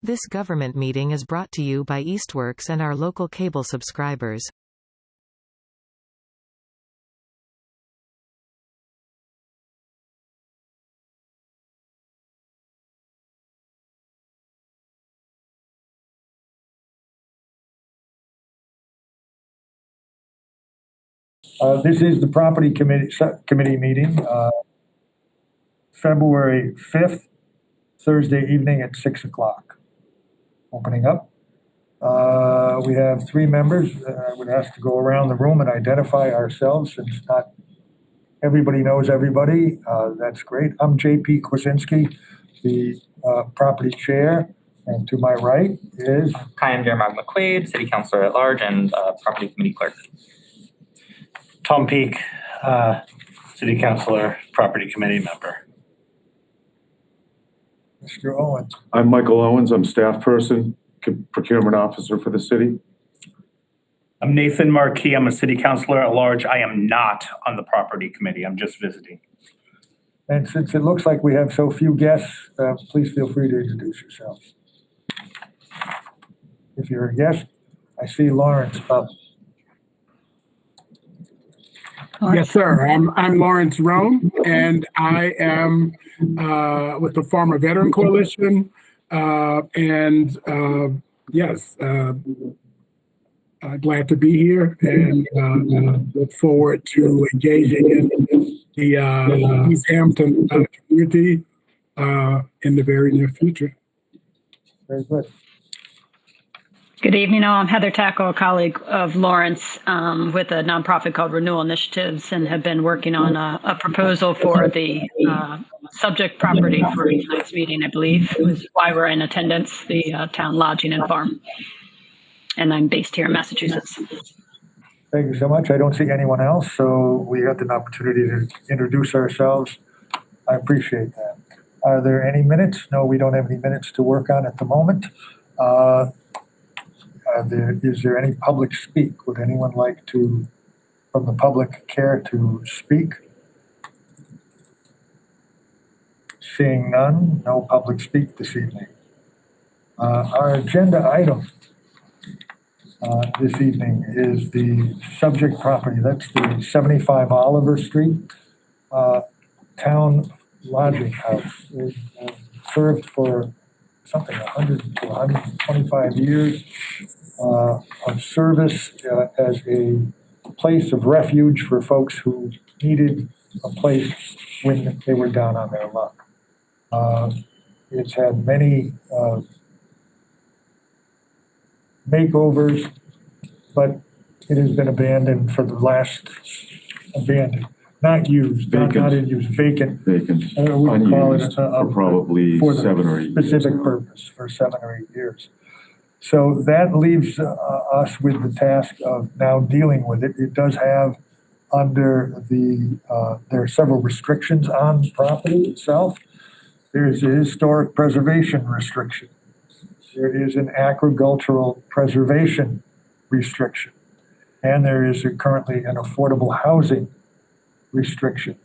This government meeting is brought to you by Eastworks and our local cable subscribers. This is the property committee meeting, February 5th, Thursday evening at 6 o'clock. Opening up. We have 3 members. I would ask to go around the room and identify ourselves since not everybody knows everybody. That's great. I'm JP Kwasinski, the property chair. And to my right is... Hi, I'm Jeremiah McQuaid, City Councilor at Large and Property Committee Clerk. Tom Peak, City Councilor, Property Committee member. Mr. Owens. I'm Michael Owens. I'm staff person, procurement officer for the city. I'm Nathan Marquis. I'm a City Councilor at Large. I am not on the Property Committee. I'm just visiting. And since it looks like we have so few guests, please feel free to introduce yourselves. If you're a guest, I see Lawrence up. Yes, sir. I'm Lawrence Rome, and I am with the Farmer Veteran Coalition. Yes, glad to be here and look forward to engaging in the Easthampton community in the very near future. Very good. Good evening. I'm Heather Tackle, a colleague of Lawrence with a nonprofit called Renewal Initiatives, and have been working on a proposal for the subject property for tonight's meeting, I believe, is why we're in attendance, the town lodging and farm. And I'm based here in Massachusetts. Thank you so much. I don't see anyone else, so we had an opportunity to introduce ourselves. I appreciate that. Are there any minutes? No, we don't have any minutes to work on at the moment. Is there any public speak? Would anyone like to, from the public, care to speak? Seeing none, no public speak this evening. Our agenda item this evening is the subject property. That's the 75 Oliver Street town lodging house. It served for something 100 to 125 years of service as a place of refuge for folks who needed a place when they were down on their luck. It's had many makeovers, but it has been abandoned for the last, not used, not in use, vacant. Vacant, We call it for probably for the 7 or 8 specific years. purpose for 7 or 8 years. So that leaves us with the task of now dealing with it. It does have under the, there are several restrictions on the property itself. There's a historic preservation restriction. There is an agricultural preservation restriction. And there is currently an affordable housing restriction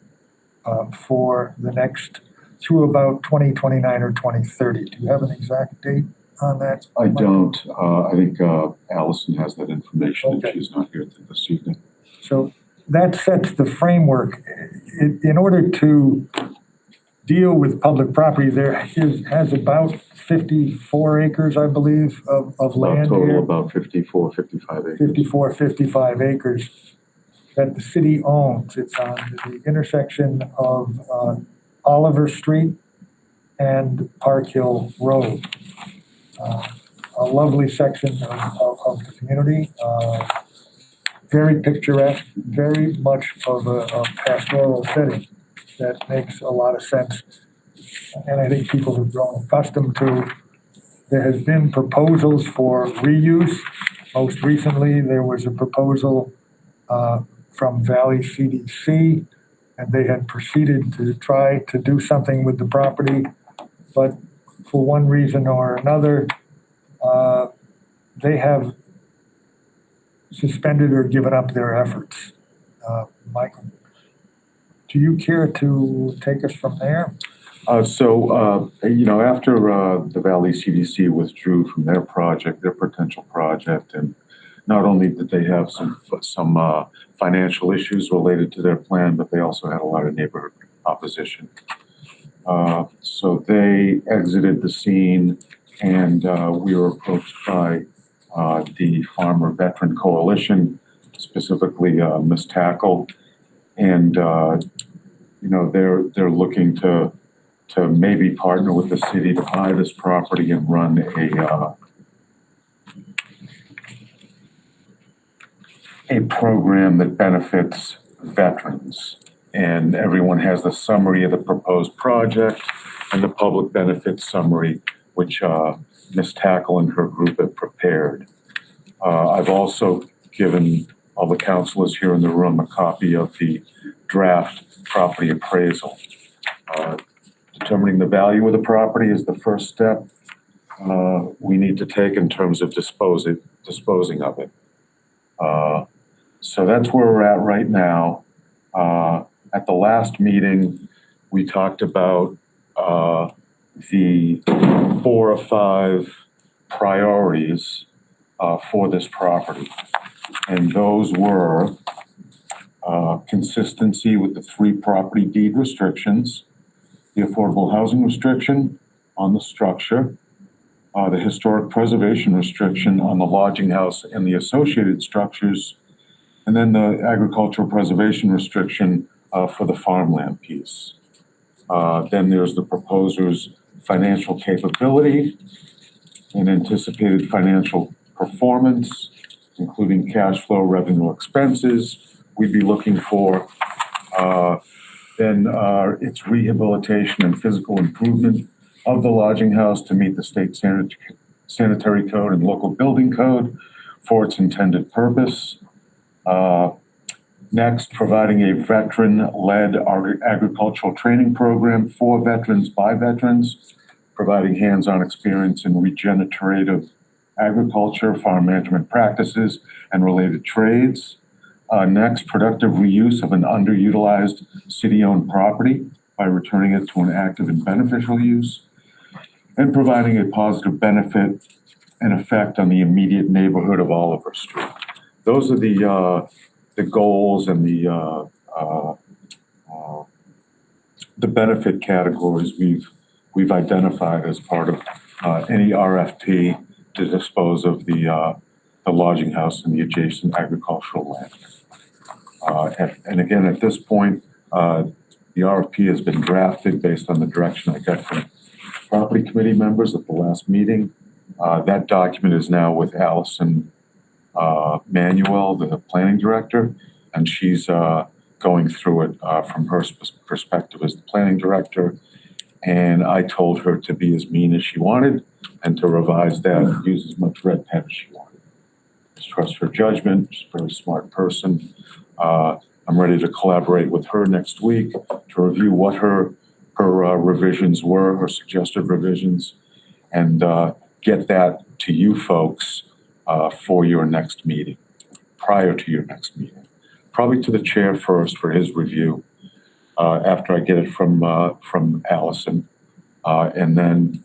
for the next, through about 2029 or 2030. Do you have an exact date on that? I don't. I think Allison has that information, Okay. and she's not here this evening. So that sets the framework. In order to deal with public property, there has about 54 acres, I believe, of land Total here. about 54, 55 acres. 55 acres that the city owns. It's on the intersection of Oliver Street and Park Hill Road. A lovely section of the community. Very picturesque, very much of a pastoral setting that makes a lot of sense. And I think people have grown accustomed to. There has been proposals for reuse. Most recently, there was a proposal from Valley CDC, and they had proceeded to try to do something with the property, but for one reason or another, they have suspended or given up their efforts. Michael, do you care to take us from there? After the Valley CDC withdrew from their potential project, and not only did they have some financial issues related to their plan, but they also had a lot of neighborhood opposition. So they exited the scene, and we were approached by the Farmer Veteran Coalition, specifically Ms. Tackle, and they're looking to maybe partner with the city to buy this property and run a program that benefits veterans. And everyone has the summary of the proposed project and the public benefits summary, which Ms. Tackle and her group have prepared. I've also given all the councilors here in the room a copy of the draft property appraisal. Determining the value of the property is the first step we need to take in terms of disposing of it. So that's where we're at right now. At the last meeting, we talked about the 4 or 5 priorities for this property. And those were consistency with the 3 property deed restrictions, the affordable housing restriction on the structure, the historic preservation restriction on the lodging house and the associated structures, and then the agricultural preservation restriction for the farmland piece. Then there's the proposer's financial capability and anticipated financial performance, including cash flow, revenue, expenses. We'd be looking for then its rehabilitation and physical improvement of the lodging house to meet the state sanitary code and local building code for its intended purpose. Next, providing a veteran-led agricultural training program for veterans by veterans, providing hands-on experience in regenerative agriculture, farm management practices, and related trades. Next, productive reuse of an underutilized city-owned property by returning it to an active and beneficial use, and providing a positive benefit and effect on the immediate neighborhood of Oliver Street. Those are the goals and the benefit categories we've identified as part of any RFP to dispose of the lodging house and the adjacent agricultural land. And again, at this point, the RFP has been drafted based on the direction I got from property committee members at the last meeting. That document is now with Allison Manuel, the planning director, and she's going through it from her perspective as the planning director. And I told her to be as mean as she wanted and to revise that and use as much red pen as she wanted. Just trust her judgment. She's a very smart person. I'm ready to collaborate with her next week to review what her revisions were, her suggested revisions, and get that to you folks for your next meeting, prior to your next meeting. Probably to the chair first for his review, after I get it from Allison, and then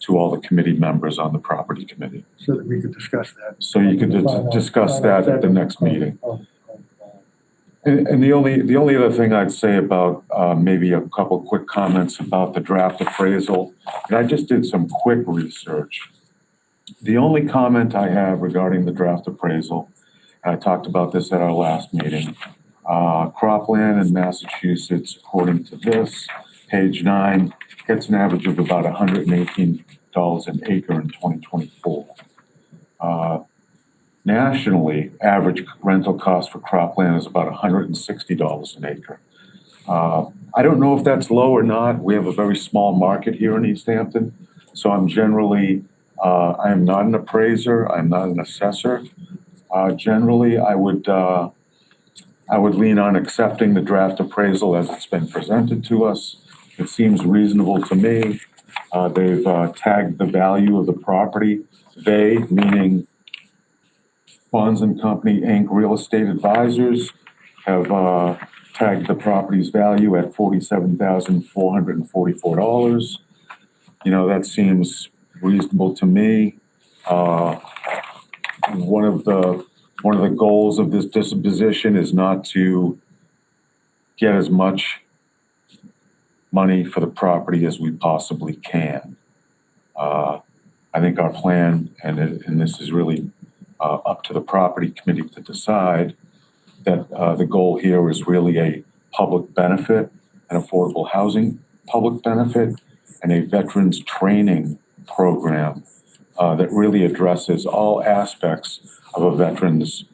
to all the committee members on the property committee. So that we could discuss that. So you could discuss that at the next meeting. And the only other thing I'd say about maybe a couple quick comments about the draft appraisal, and I just did some quick research. The only comment I have regarding the draft appraisal, and I talked about this at our last meeting, cropland in Massachusetts, according to this, page 9, gets an average of about $118 an acre in 2024. Nationally, average rental cost for cropland is about $160 an acre. I don't know if that's low or not. We have a very small market here in Easthampton, so I'm generally, I am not an appraiser. I'm not an assessor. Generally, I would lean on accepting the draft appraisal as it's been presented to us. It seems reasonable to me. They've tagged the value of the property. They, meaning Bonds and Company, Inc. Real Estate Advisors, have tagged the property's value at $47,444. You know, that seems reasonable to me. One of the goals of this disposition is not to get as much money for the property as we possibly can. I think our plan, and this is really up to the property committee to decide, that the goal here is really a public benefit, an affordable housing public benefit, and a veterans training program that really addresses all aspects of a veteran's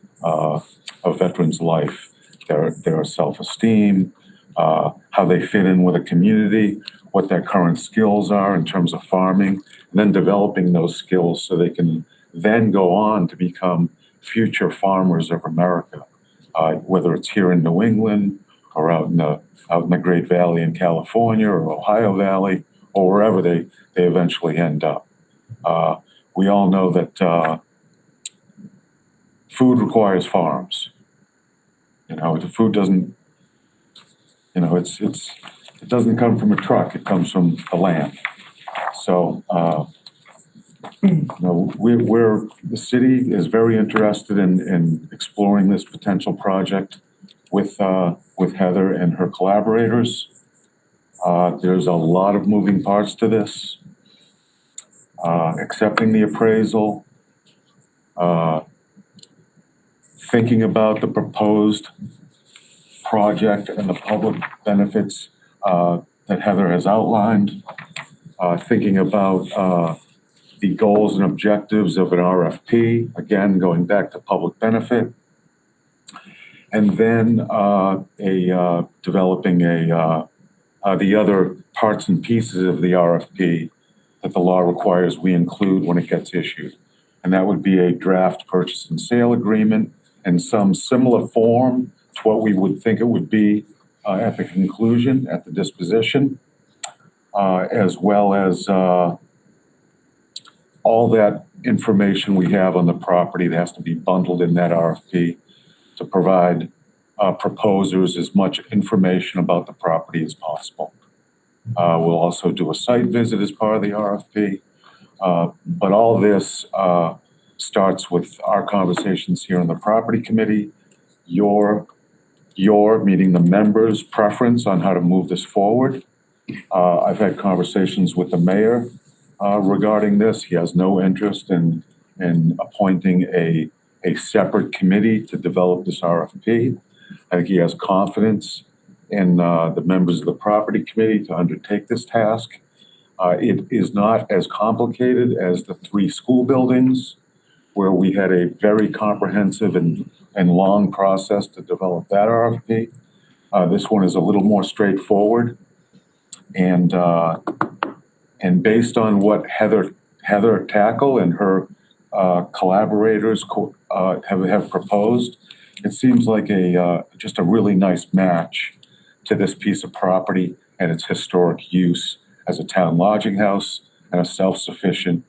life, their self-esteem, how they fit in with a community, what their current skills are in terms of farming, and then developing those skills so they can then go on to become future farmers of America, whether it's here in New England or out in the Great Valley in California or Ohio Valley or wherever they eventually end up. We all know that food requires farms. You know, the food doesn't, you know, it doesn't come from a truck, it comes from the land. So, you know, the city is very interested in exploring this potential project with Heather and her collaborators. There's a lot of moving parts to this. Accepting the appraisal, thinking about the proposed project and the public benefits that Heather has outlined, thinking about the goals and objectives of an RFP, again, going back to public benefit, and then developing the other parts and pieces of the RFP that the law requires we include when it gets issued. And that would be a draft purchase and sale agreement in some similar form to what we would think it would be at the conclusion, at the disposition, as well as all that information we have on the property that has to be bundled in that RFP to provide proposers as much information about the property as possible. We'll also do a site visit as part of the RFP. But all this starts with our conversations here in the property committee, your meeting the members' preference on how to move this forward. I've had conversations with the mayor regarding this. He has no interest in appointing a separate committee to develop this RFP. I think he has confidence in the members of the property committee to undertake this task. It is not as complicated as the 3 school buildings, where we had a very comprehensive and long process to develop that RFP. This one is a little more straightforward, and based on what Heather Tackle and her collaborators have proposed, it seems like just a really nice match to this piece of property and its historic use as a town lodging house and a self-sufficient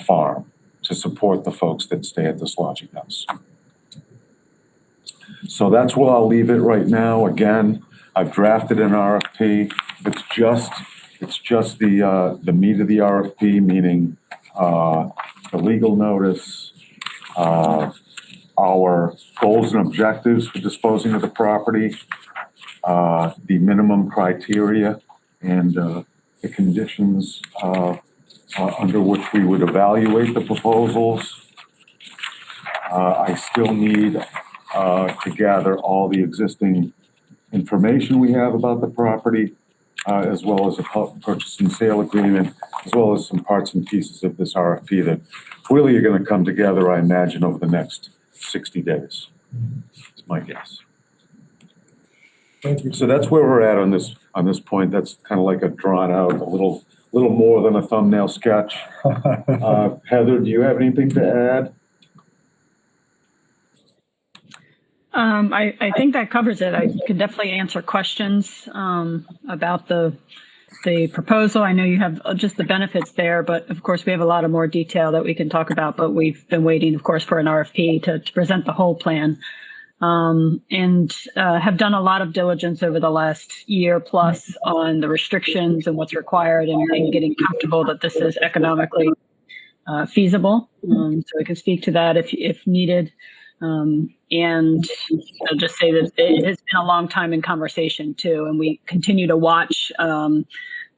farm to support the folks that stay at this lodging house. So that's where I'll leave it right now. Again, I've drafted an RFP. It's just the meat of the RFP, meaning the legal notice, our goals and objectives for disposing of the property, the minimum criteria, and the conditions under which we would evaluate the proposals. I still need to gather all the existing information we have about the property, as well as a purchase and sale agreement, as well as some parts and pieces of this RFP that really are going to come together, I imagine, over the next 60 days. Is my guess. Thank you. So that's where we're at on this point. That's kind of like a drawn out, a little more than a thumbnail sketch. Heather, do you have anything to add? I think that covers it. I could definitely answer questions about the proposal. I know you have just the benefits there, but of course we have a lot of more detail that we can talk about, but we've been waiting, of course, for an RFP to present the whole plan. and have done a lot of diligence over the last year plus on the restrictions and what's required and getting comfortable that this is economically feasible. So I can speak to that if needed. And I'll just say that it has been a long time in conversation too, and we continue to watch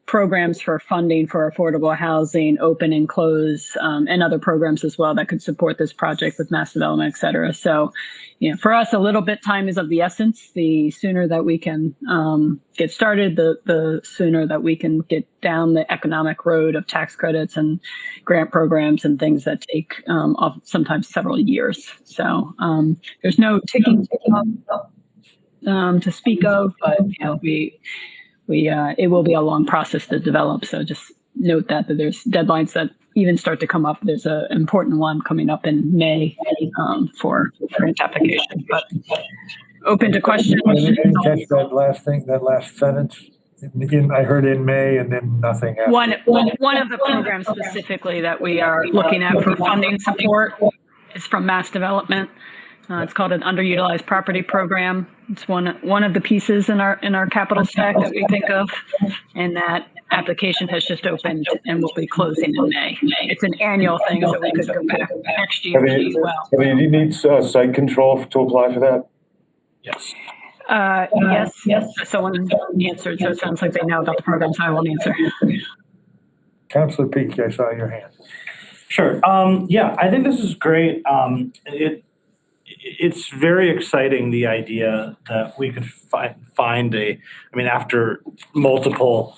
programs for funding for affordable housing, open and close, and other programs as well that could support this project with mass development, et cetera. So, for us, a little bit time is of the essence. The sooner that we can get started, the sooner that we can get down the economic road of tax credits and grant programs and things that take sometimes several years. So there's no ticking to speak of, but it will be a long process to develop. So just note that there's deadlines that even start to come up. There's an important one coming up in May for grant application. But open to questions. I didn't catch that last sentence. I heard in May and then nothing after. One of the programs specifically that we are looking at for funding support is from Mass Development. It's called an underutilized property program. It's one of the pieces in our capital stack that we think of, and that application has just opened and will be closing in May. It's an annual thing, so we could go back next year as well. Do you need site control to apply for that? Yes. Yes. Someone answered, so it sounds like they know about the program, so I won't answer. Councilor Peak, I saw your hand. Sure. I think this is great. It's very exciting, the idea that we could find after multiple,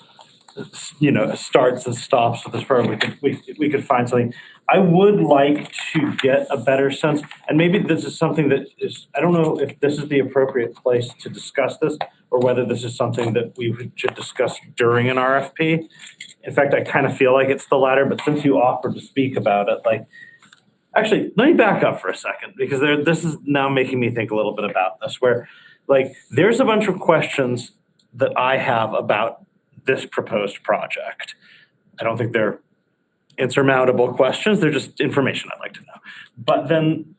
starts and stops with this program, we could find something. I would like to get a better sense, and maybe this is something that is, I don't know if this is the appropriate place to discuss this, or whether this is something that we should discuss during an RFP. In fact, I kind of feel like it's the latter, but since you offered to speak about it, actually, let me back up for a second, because this is now making me think a little bit about this, where there's a bunch of questions that I have about this proposed project. I don't think they're insurmountable questions. They're just information I'd like to know. But then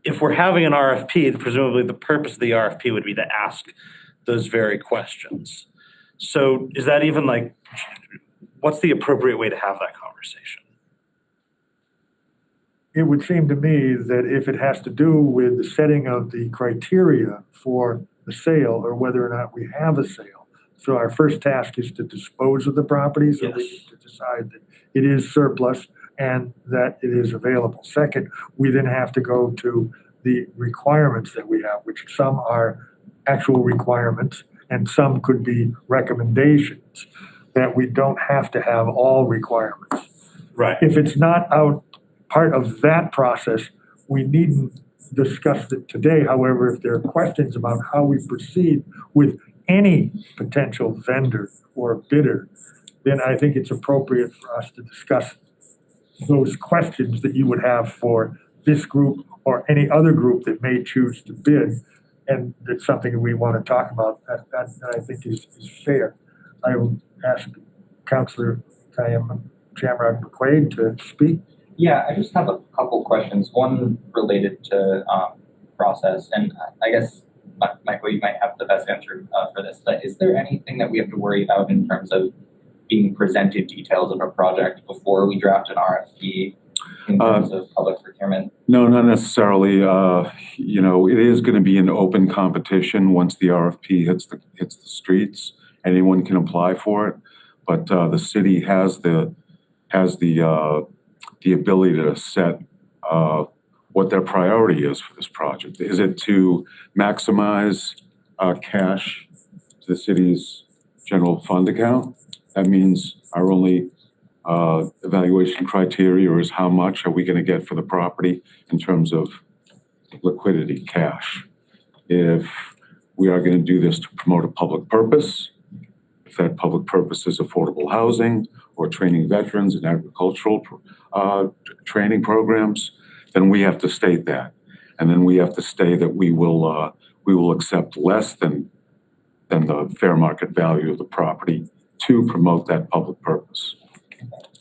if we're having an RFP, presumably the purpose of the RFP would be to ask those very questions. So is that even what's the appropriate way to have that conversation? It would seem to me that if it has to do with the setting of the criteria for the sale, or whether or not we have a sale. So our first task is to dispose of the property, so we need to decide that it is surplus and that it is available. Second, we then have to go to the requirements that we have, which some are actual requirements and some could be recommendations, that we don't have to have all requirements. Right. If it's not part of that process, we needn't discuss it today. However, if there are questions about how we proceed with any potential vendor or bidder, then I think it's appropriate for us to discuss those questions that you would have for this group or any other group that may choose to bid. And it's something that we want to talk about that I think is fair. I will ask Councilor Shamrock McQuaid to speak. Yeah, I just have a couple questions. One related to process, and I guess, Michael, you might have the best answer for this, but is there anything that we have to worry about in terms of being presented details of a project before we draft an RFP in terms of public procurement? No, not necessarily. It is going to be an open competition once the RFP hits the streets. Anyone can apply for it, but the city has the ability to set what their priority is for this project. Is it to maximize cash to the city's general fund account? That means our only evaluation criteria is how much are we going to get for the property in terms of liquidity, cash. If we are going to do this to promote a public purpose, if that public purpose is affordable housing or training veterans in agricultural training programs, then we have to state that. And then we have to state that we will accept less than the fair market value of the property to promote that public purpose.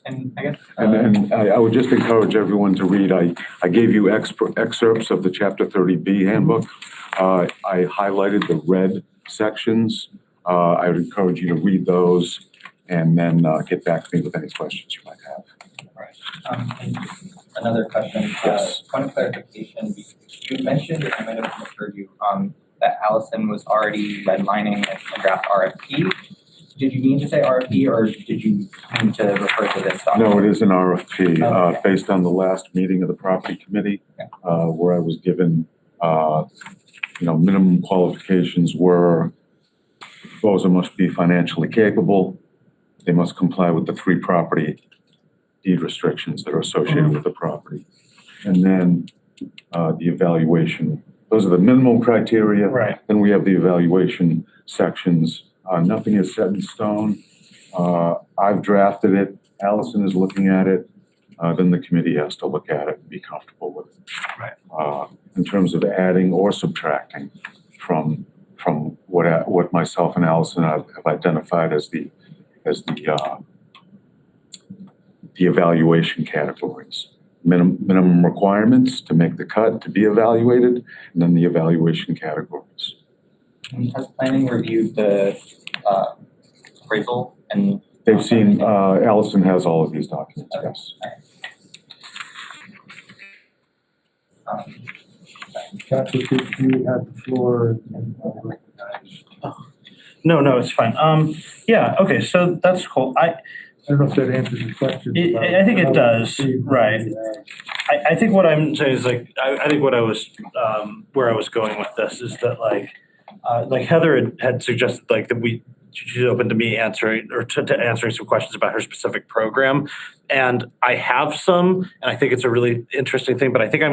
And I guess, and I would just encourage everyone to read. I gave you excerpts of the Chapter 30B handbook I highlighted the red sections. I would encourage you to read those and then get back to me with any questions you might have. And another question, Yes. point of clarification, you mentioned, I might have misheard you, that Allison was already redlining a draft RFP. Did you mean to say RFP or did you mean to refer to this document? No, it is an RFP, Okay. based on the last meeting of the property committee, where I was given, minimum qualifications were proposal must be financially capable. They must comply with the 3 property deed restrictions that are associated with the property. And then the evaluation, those are the minimum criteria. Right. Then we have the evaluation sections. Nothing is set in stone. I've drafted it. Allison is looking at it. Then the committee has to look at it and be comfortable with it. Right. In terms of adding or subtracting from what myself and Allison have identified as the evaluation categories. Minimum requirements to make the cut, to be evaluated, and then the evaluation categories. Has planning reviewed the appraisal and? They've seen, Allison has all of these documents, Okay. yes. Councilor, you had the floor and recognize. No, it's fine. Yeah, okay, so that's cool. I don't know if that answers your question. I think it does, right. I think what I'm saying is I think what I was, where I was going with this is that like Heather had suggested that she's open to me answering or to answering some questions about her specific program. And I have some, and I think it's a really interesting thing, but I think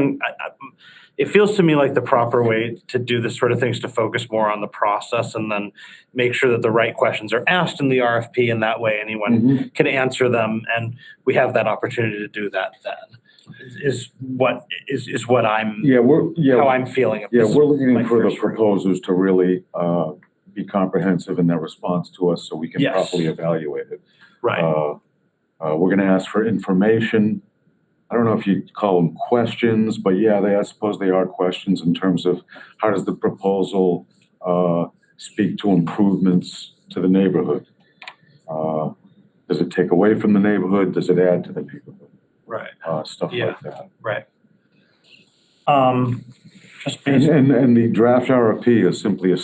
it feels to me like the proper way to do this sort of thing is to focus more on the process and then make sure that the right questions are asked in the RFP, and that way anyone can answer them, and we have that opportunity to do that then. Is what I'm how I'm feeling. Yeah, we're looking my for the first read. proposers to really be comprehensive in their response to us so we can Yes. properly evaluate it. Right. We're gonna ask for information. I don't know if you call them questions, but yeah, I suppose they are questions in terms of how does the proposal speak to improvements to the neighborhood? Does it take away from the neighborhood? Does it add to the neighborhood? Right. Stuff Yeah. like that. Right. Just And, based, and the draft RFP is simply a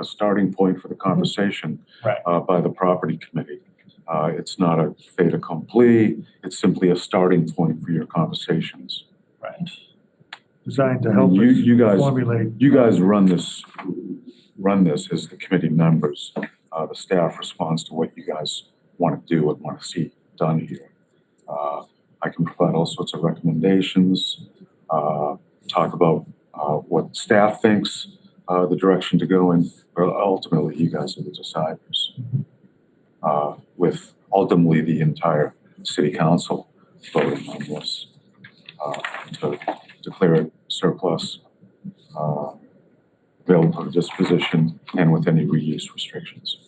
starting point for the conversation Right. By the property committee. It's not a fait accompli. It's simply a starting point for your conversations. right. Designed to help us You guys, formulate. you guys run this as the committee members. The staff responds to what you guys want to do and want to see done here. I can provide all sorts of recommendations, talk about what staff thinks the direction to go in, but ultimately you guys are the deciders. With ultimately the entire city council voting on this to declare it surplus, available for disposition, and with any reuse restrictions.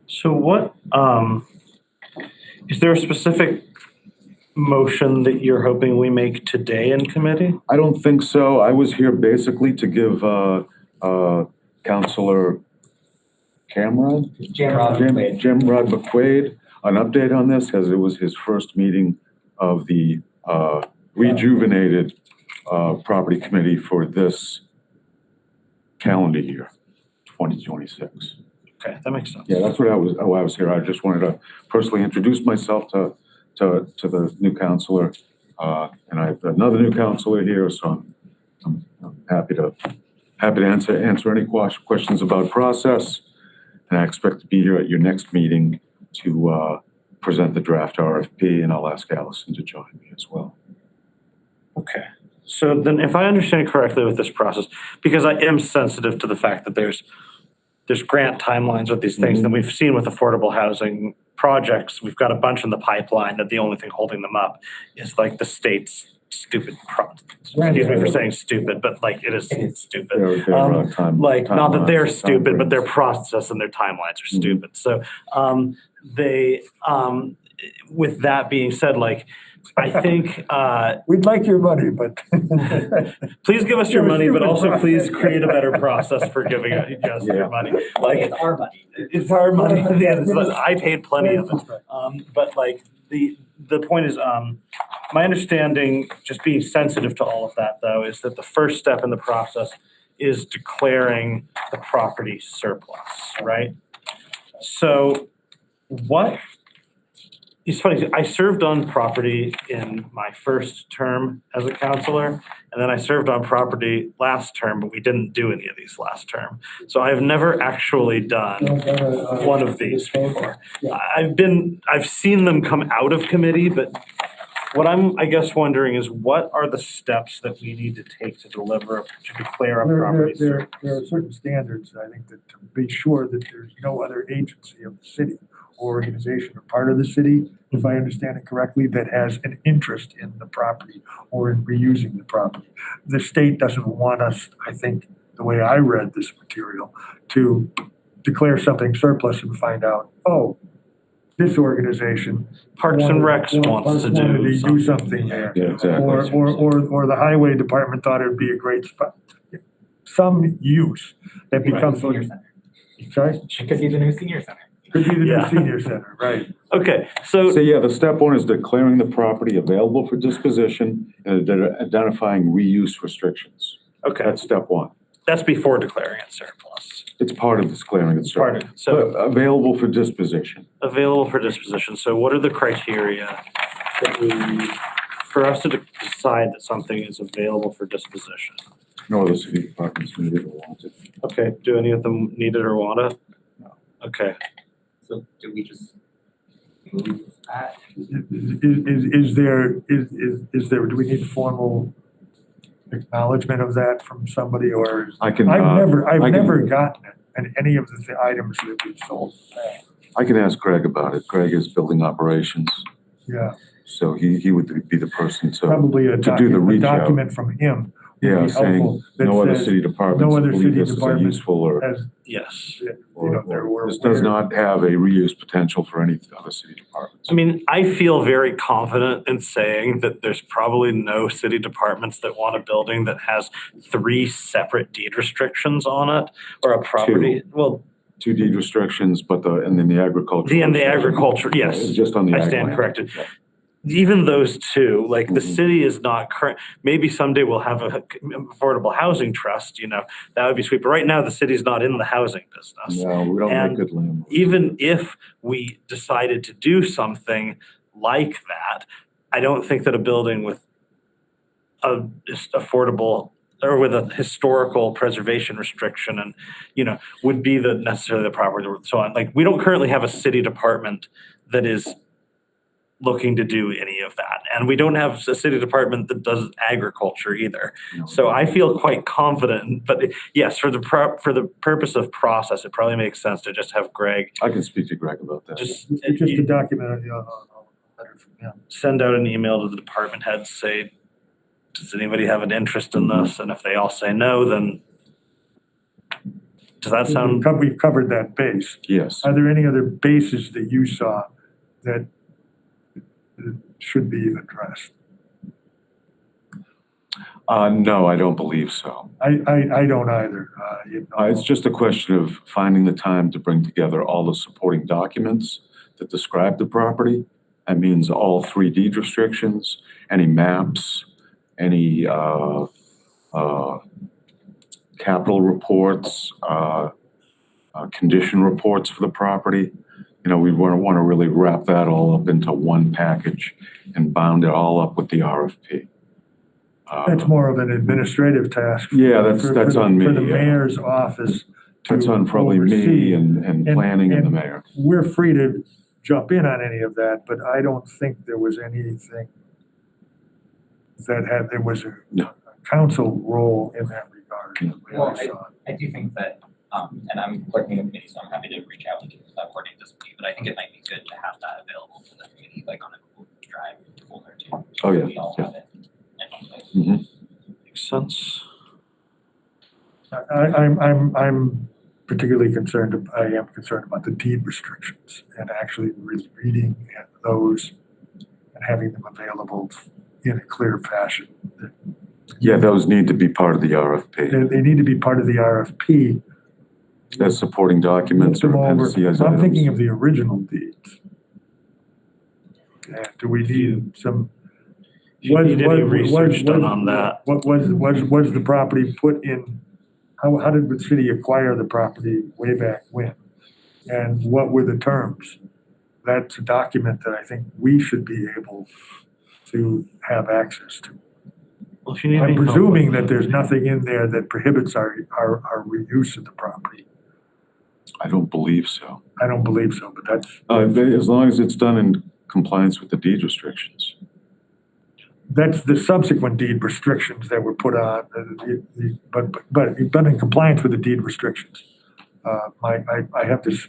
So what, is there a specific motion that you're hoping we make today in committee? I don't think so. I was here basically to give Councilor Camrod? Jamrod McQuaid an update on this, as it was his first meeting of the rejuvenated property committee for this calendar year, 2026. Okay, that makes sense. Yeah, that's what I was here. I just wanted to personally introduce myself to the new counselor. And I have another new counselor here, so I'm happy to answer any questions about process. And I expect to be here at your next meeting to present the draft RFP, and I'll ask Allison to join me as well. Okay. So then if I understand correctly with this process, because I am sensitive to the fact that there's grant timelines with these things that we've seen with affordable housing projects. We've got a bunch in the pipeline that the only thing holding them up is like the state's stupid, excuse me for saying stupid, but like it is stupid. Like not that they're stupid, but their process and their timelines are stupid. So with that being said, like, I think, We'd like your money, but. please give us your You're a money, but stupid also please process. create a better process for giving us Yeah. your money. Like, It's our money. it's our money. Yeah, it's like, I paid plenty of it. But like, the point is, my understanding, just being sensitive to all of that though, is that the first step in the process is declaring the property surplus, right? So it's funny, I served on property in my first term as a counselor, and then I served on property last term, but we didn't do any of these last term. So I've never actually done one of these before. I've seen them come out of committee, but what I'm, I guess, wondering is what are the steps that we need to take to declare a property surplus? There are certain standards, I think, that to be sure that there's no other agency of the city or organization or part of the city, if I understand it correctly, that has an interest in the property or in reusing the property. The state doesn't want us, I think, the way I read this material, to declare something surplus and find out, oh, this organization. Parks and Recs wants to do something there. Yeah, exactly. Or the highway department thought it'd be a great spot. Some use that becomes. Senior center. Sorry? It could be the new senior center. Could be the new Yeah. senior center, right. Okay, so So yeah, the step one is declaring the property available for disposition and identifying reuse restrictions. okay, That's step one. that's before declaring it surplus. It's part of declaring it Part surplus. of, so Available for disposition. available for disposition. So what are the criteria for us to decide that something is available for disposition? No other city departments needed or wanted. Okay, do any of them need it or want it? No. Okay, So do we just move that? Is there, do we need formal acknowledgement of that from somebody or? I can, I've I can- never gotten it in any of the items that we've sold. I can ask Greg about it. Greg is building operations, Yeah, so he would be the person to, probably a to do the reach out. document from him. would Yeah, be saying helpful that no other says, city departments other believe city this is a department useful or, As, yes. you know, there were. this does not have a reuse potential for any other city departments. I mean, I feel very confident in saying that there's probably no city departments that want a building that has 3 separate deed restrictions on it or a property. Well, 2 deed restrictions, but and then the agriculture. the agriculture, yes. It's just on the. I ag stand land. corrected. Yeah. Even those 2, like the Mhm. city is not current, maybe someday we'll have a affordable housing trust, that would be sweet. But right now, the city's not in the housing business. No, we don't And make good landlords. Even if we decided to do something like that, I don't think that a building with a just affordable or with a historical preservation restriction and, would be necessarily the proper, so on. Like, we don't currently have a city department that is looking to do any of that. And we don't have a city department that does agriculture either. No. So I feel quite confident, but yes, for the purpose of process, it probably makes sense to just have Greg I can speak to Greg about that. Just a document, a letter from him. send out an email to the department heads, say, does anybody have an interest in this? And if they all say no, then does that sound? We've covered that base. Yes. Are there any other bases that you saw that should be addressed? No, I don't believe so. I don't either. It's just a question of finding the time to bring together all the supporting documents that describe the property. That means all 3 deed restrictions, any maps, any capital reports, condition reports for the property. We want to really wrap that all up into one package and bound it all up with the RFP. That's more of an administrative task. Yeah, that's on me. For the yeah. mayor's office. to That's on probably oversee. me and planning and the mayor. We're free to jump in on any of that, but I don't think there was anything there was a No. council role in that regard. No. the way Well, I saw it. I do think that, and I'm clerking the committee, so I'm happy to reach out and coordinate this with you, but I think it might be good to have that available to the committee, like on a Google Drive folder too. Oh, yeah, So we all yeah. have it in one place. Mhm. Makes sense. I'm particularly I am concerned about the deed restrictions and actually reading those and having them available in a clear fashion. Yeah, those need to be part of the RFP. They need to be part of the RFP. As supporting documents or Look them over. appendices. I'm thinking of the original deeds. And do we need some? Do you need any research done on that? What was the property put in? How did the city acquire the property way back when? And what were the terms? That's a document that I think we should be able to have access to. Well, if you need I'm any help presuming with that there's nothing in there that prohibits our reuse of the property. I don't believe so. I don't believe so, but that's, As long as it's done in compliance with the deed restrictions. that's the subsequent deed restrictions that were put on, but in compliance with the deed restrictions. I have this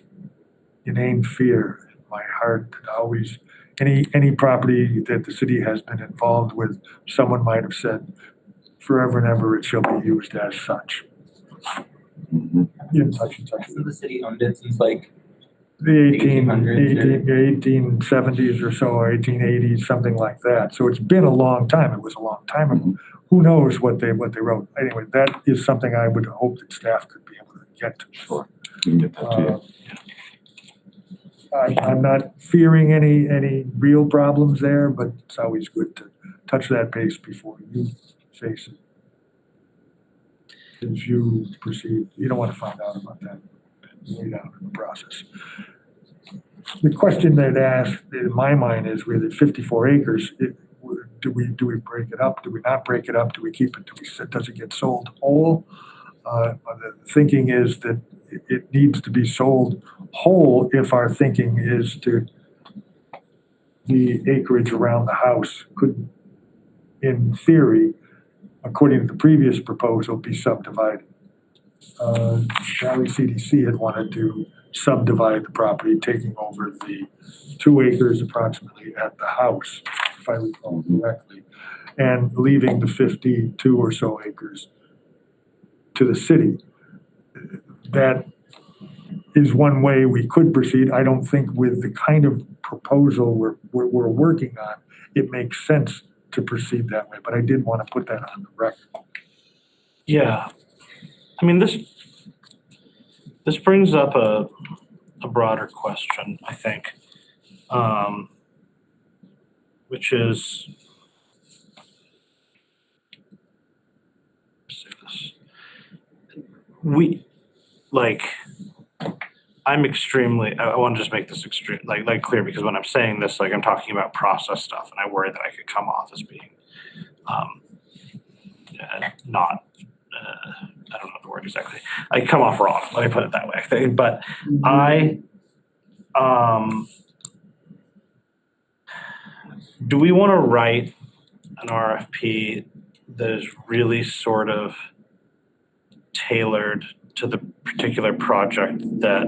inane fear in my heart that always, any property that the city has been involved with, someone might have said, forever and ever it shall be used as such. Mhm. In such and such. Hasn't the city owned it since like The 1870s or so, or 1880s, something like that. So it's been a long time. It was a long time ago. Who knows what they wrote? Anyway, that is something I would hope that staff could be able to get to. Sure. We can get that to you. I'm not fearing any real problems there, but it's always good to touch that base before you face it. As you proceed, you don't want to find out about that way down in the process. The question that asked in my mind is really 54 acres. Do we break it up? Do we not break it up? Do we keep it? Does it get sold whole? The thinking is that it needs to be sold whole if our thinking is to the acreage around the house could, in theory, according to the previous proposal, be subdivided. Valley CDC had wanted to subdivide the property, taking over the 2 acres approximately at the house, if I recall correctly, and leaving the 52 or so acres to the city. That is one way we could proceed. I don't think with the kind of proposal we're working on, it makes sense to proceed that way, but I did want to put that on the record. Yeah. I mean, this brings up a broader question, I think, which is, I'm extremely, I want to just make this extreme, like clear, because when I'm saying this, like I'm talking about process stuff, and I worry that I could come off as being not, I don't know the word exactly. I come off wrong, let me put it that way. I think. But do we want to write an RFP that is really sort of tailored to the particular project that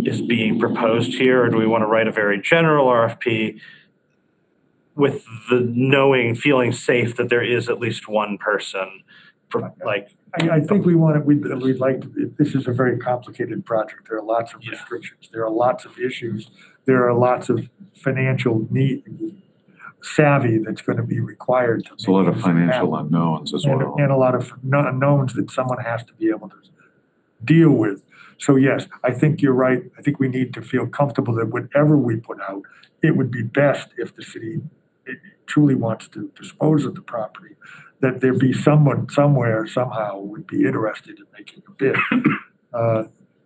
is being proposed here, or do we want to write a very general RFP with the feeling safe that there is at least one person, I think we'd like to, this is a very complicated project. There are lots of restrictions. There are lots of issues. There are lots of financial savvy that's going to be required. There's a lot of financial unknowns as well. And a lot of unknowns that someone has to be able to deal with. So yes, I think you're right. I think we need to feel comfortable that whatever we put out, it would be best if the city truly wants to dispose of the property, that there be someone somewhere somehow would be interested in making a bid.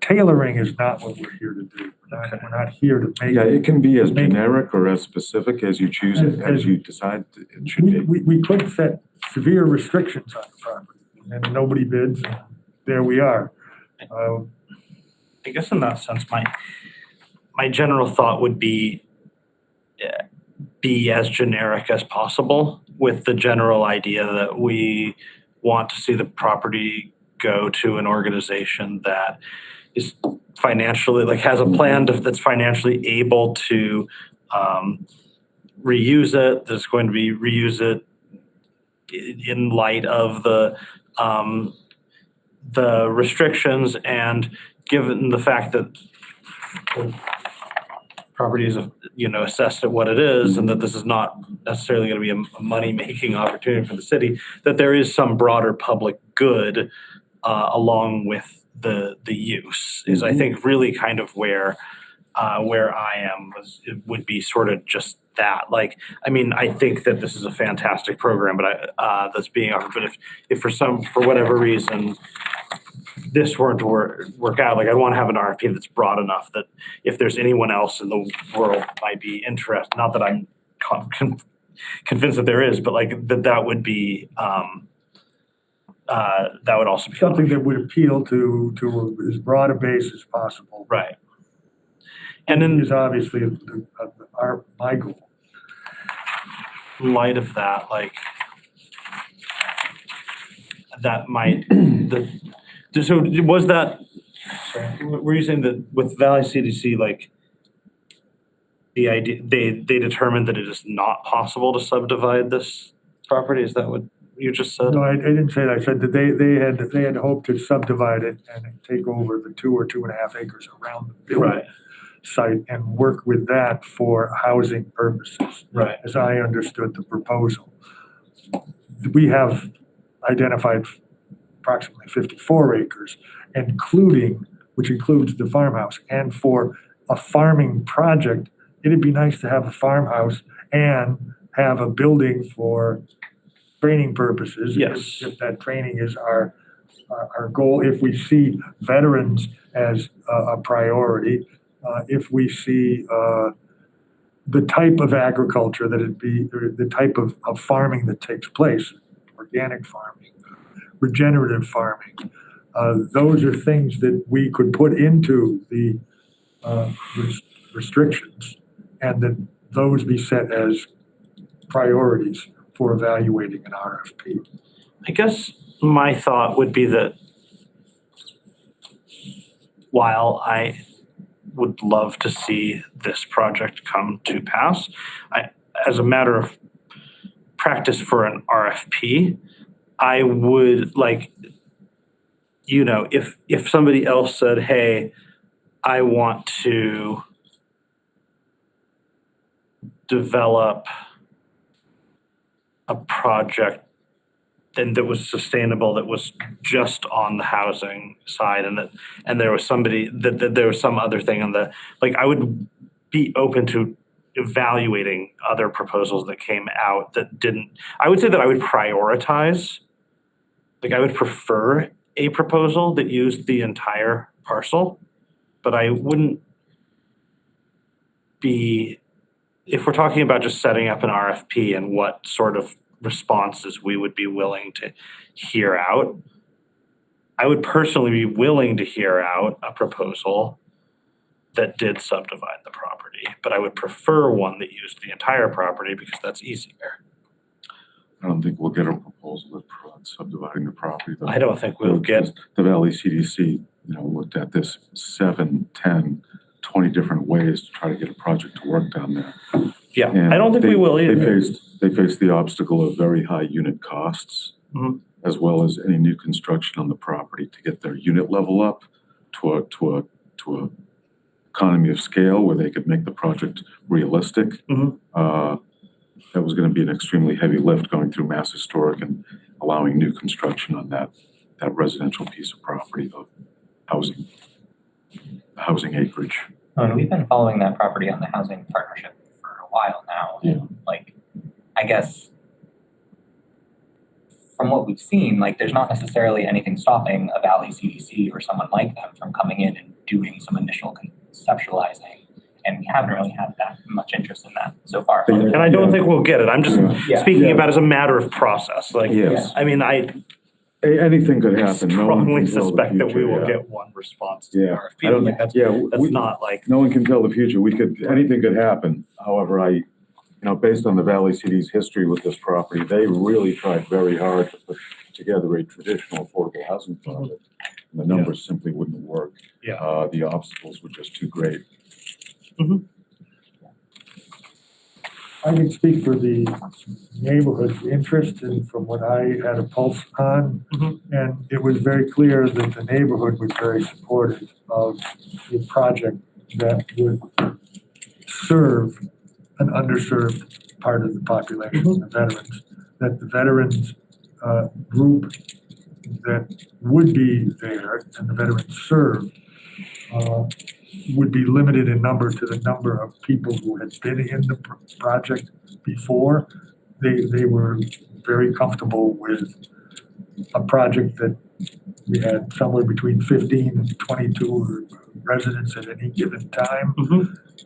Tailoring is not what we're here to do. We're not here to make. Yeah, it can be as generic or as specific as you choose it, as you decide it should be. We could set severe restrictions on the property, and nobody bids, and there we are. I guess in that sense, my general thought would be as generic as possible, with the general idea that we want to see the property go to an organization that is financially, has a plan that's financially able to reuse it, that's going to reuse it in light of the the restrictions and given the fact that the property is, assessed at what it is and that this is not necessarily going to be a money-making opportunity for the city, that there is some broader public good along with the use is, I think, really kind of where I am it would be sort of just that. Like, I mean, I think that this is a fantastic program, but that's being offered. But if for whatever reason this weren't to work out, like, I want to have an RFP that's broad enough that if there's anyone else in the world might be interested, not that I'm convinced that there is, but like that would be that would also be Something that would appeal to as broad a base as possible. right. And then Is obviously my goal. in light of that, like that might so was that, were you saying that with Valley CDC, like the idea they determined that it is not possible to subdivide this property? Is that what you just said? No, I didn't say that. I said that they had hoped to subdivide it and take over the 2 or 2.5 acres around the building Right. site and work with that for housing purposes. Right. As I understood the proposal. We have identified approximately 54 acres, which includes the farmhouse. And for a farming project, it'd be nice to have a farmhouse and have a building for training purposes. Yes. If that training is our goal, if we see veterans as a priority, if we see the type of agriculture that it'd be, or the type of farming that takes place, organic farming, regenerative farming, those are things that we could put into the restrictions and that those be set as priorities for evaluating an RFP. I guess my thought would be that while I would love to see this project come to pass, as a matter of practice for an RFP, I would like, if somebody else said, hey, I want to develop a project and that was sustainable, that was just on the housing side, and there was somebody that there was some other thing on the, like, I would be open to evaluating other proposals that came out that didn't. I would say that I would prioritize, like, I would prefer a proposal that used the entire parcel, but I wouldn't be, if we're talking about just setting up an RFP and what sort of responses we would be willing to hear out, I would personally be willing to hear out a proposal that did subdivide the property, but I would prefer one that used the entire property because that's easier. I don't think we'll get a proposal that subdividing the property. I don't think we'll get. The Valley CDC, looked at this 7, 10, 20 different ways to try to get a project to work down there. Yeah, And I don't think we will either. They faced the obstacle of very high unit costs, as well as any new construction on the property to get their unit level up to a economy of scale where they could make the project realistic. That was going to be an extremely heavy lift going through Mass Historic and allowing new construction on that residential piece of property of housing acreage. We've been following that property on the housing partnership for a while now. Yeah. Like, I guess from what we've seen, like, there's not necessarily anything stopping a Valley CDC or someone like them from coming in and doing some initial conceptualizing. And we haven't really had that much interest in that so far. And I don't think we'll get it. I'm just speaking Yeah. about as a matter of process. Like, Yes. I mean, I Anything could happen. No one strongly can tell the suspect that we future, will yeah. get one response to the Yeah. RFP. I don't Like, that's we- not like, No one can tell the future. Anything could happen. However, based on the Valley City's history with this property, they really tried very hard to put together a traditional affordable housing project. And the numbers simply wouldn't work. Yeah. The obstacles were just too great. I can speak for the neighborhood's interest and from what I had a pulse on. And it was very clear that the neighborhood was very supportive of the project that would serve an underserved part of the population, the veterans. That the veterans group that would be there and the veterans served would be limited in number to the number of people who had been in the project before. They were very comfortable with a project that we had somewhere between 15 and 22 residents at any given time.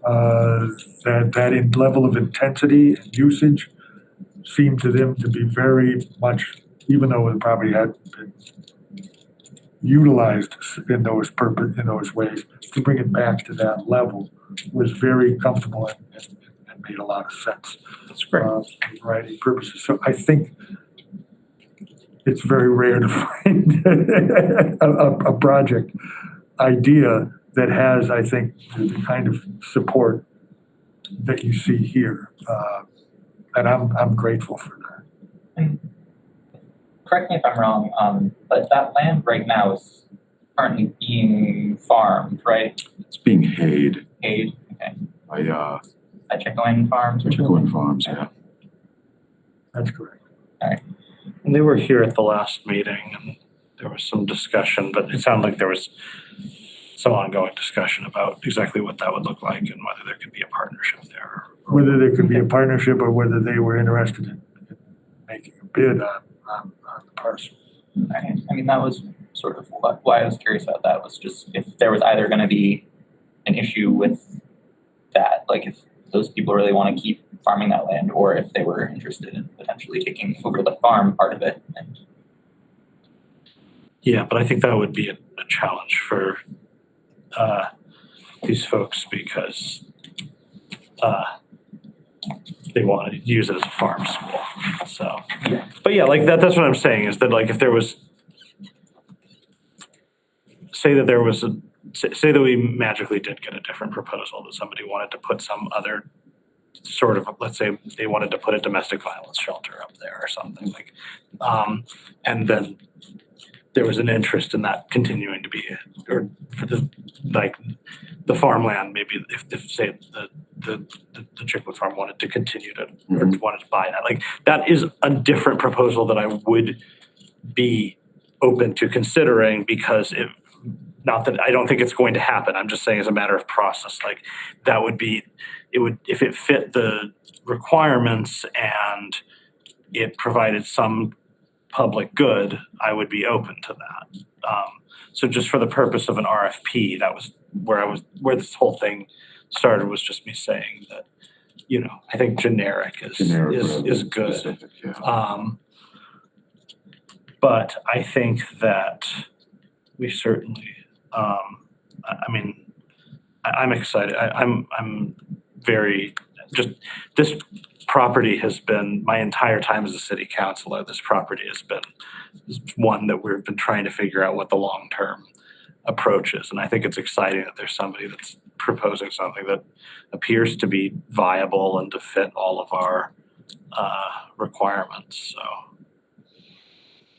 That level of intensity and usage seemed to them to be very much, even though the property had been utilized in those ways, to bring it back to that level was very comfortable and made a lot of sense. That's great. For a variety of purposes. So I think it's very rare to find a project idea that has, I think, the kind of support that you see here. And I'm grateful for that. And correct me if I'm wrong, but that land right now is currently being farmed, right? It's being hayed Paid, okay. by At Chickaway Farms or Chickaway Farms, yeah. That's correct. And they were here at the last meeting and there was some discussion, but it sounded like there was some ongoing discussion about exactly what that would look like and whether there could be a partnership there. Whether there could be a partnership or whether they were interested in making a bid on the parcel. Okay. I mean, that was sort of why I was curious about that, was just if there was either going to be an issue with that, like if those people really want to keep farming that land, or if they were interested in potentially taking over the farm part of it. And Yeah, but I think that would be a challenge for these folks because they want to use it as a farm school. So, but yeah, like that's what I'm saying is that like if there was, say that we magically did get a different proposal that somebody wanted to put some other sort of, let's say they wanted to put a domestic violence shelter up there or something like, and then there was an interest in that continuing to be, or for the farmland, maybe if say the Chickwood farm wanted to continue to, or wanted to buy that, like that is a different proposal that I would be open to considering because not that I don't think it's going to happen. I'm just saying as a matter of process, like that would be, it would, if it fit the requirements and it provided some public good, I would be open to that. So just for the purpose of an RFP, that was where this whole thing started, was just me saying that, you know, I think generic is good. Specific, yeah. But I think that we certainly, I mean, I'm excited. I'm very, just, this property has been, my entire time as a city councilor, this property has been one that we've been trying to figure out what the long-term approach is. And I think it's exciting that there's somebody that's proposing something that appears to be viable and to fit all of our requirements, so.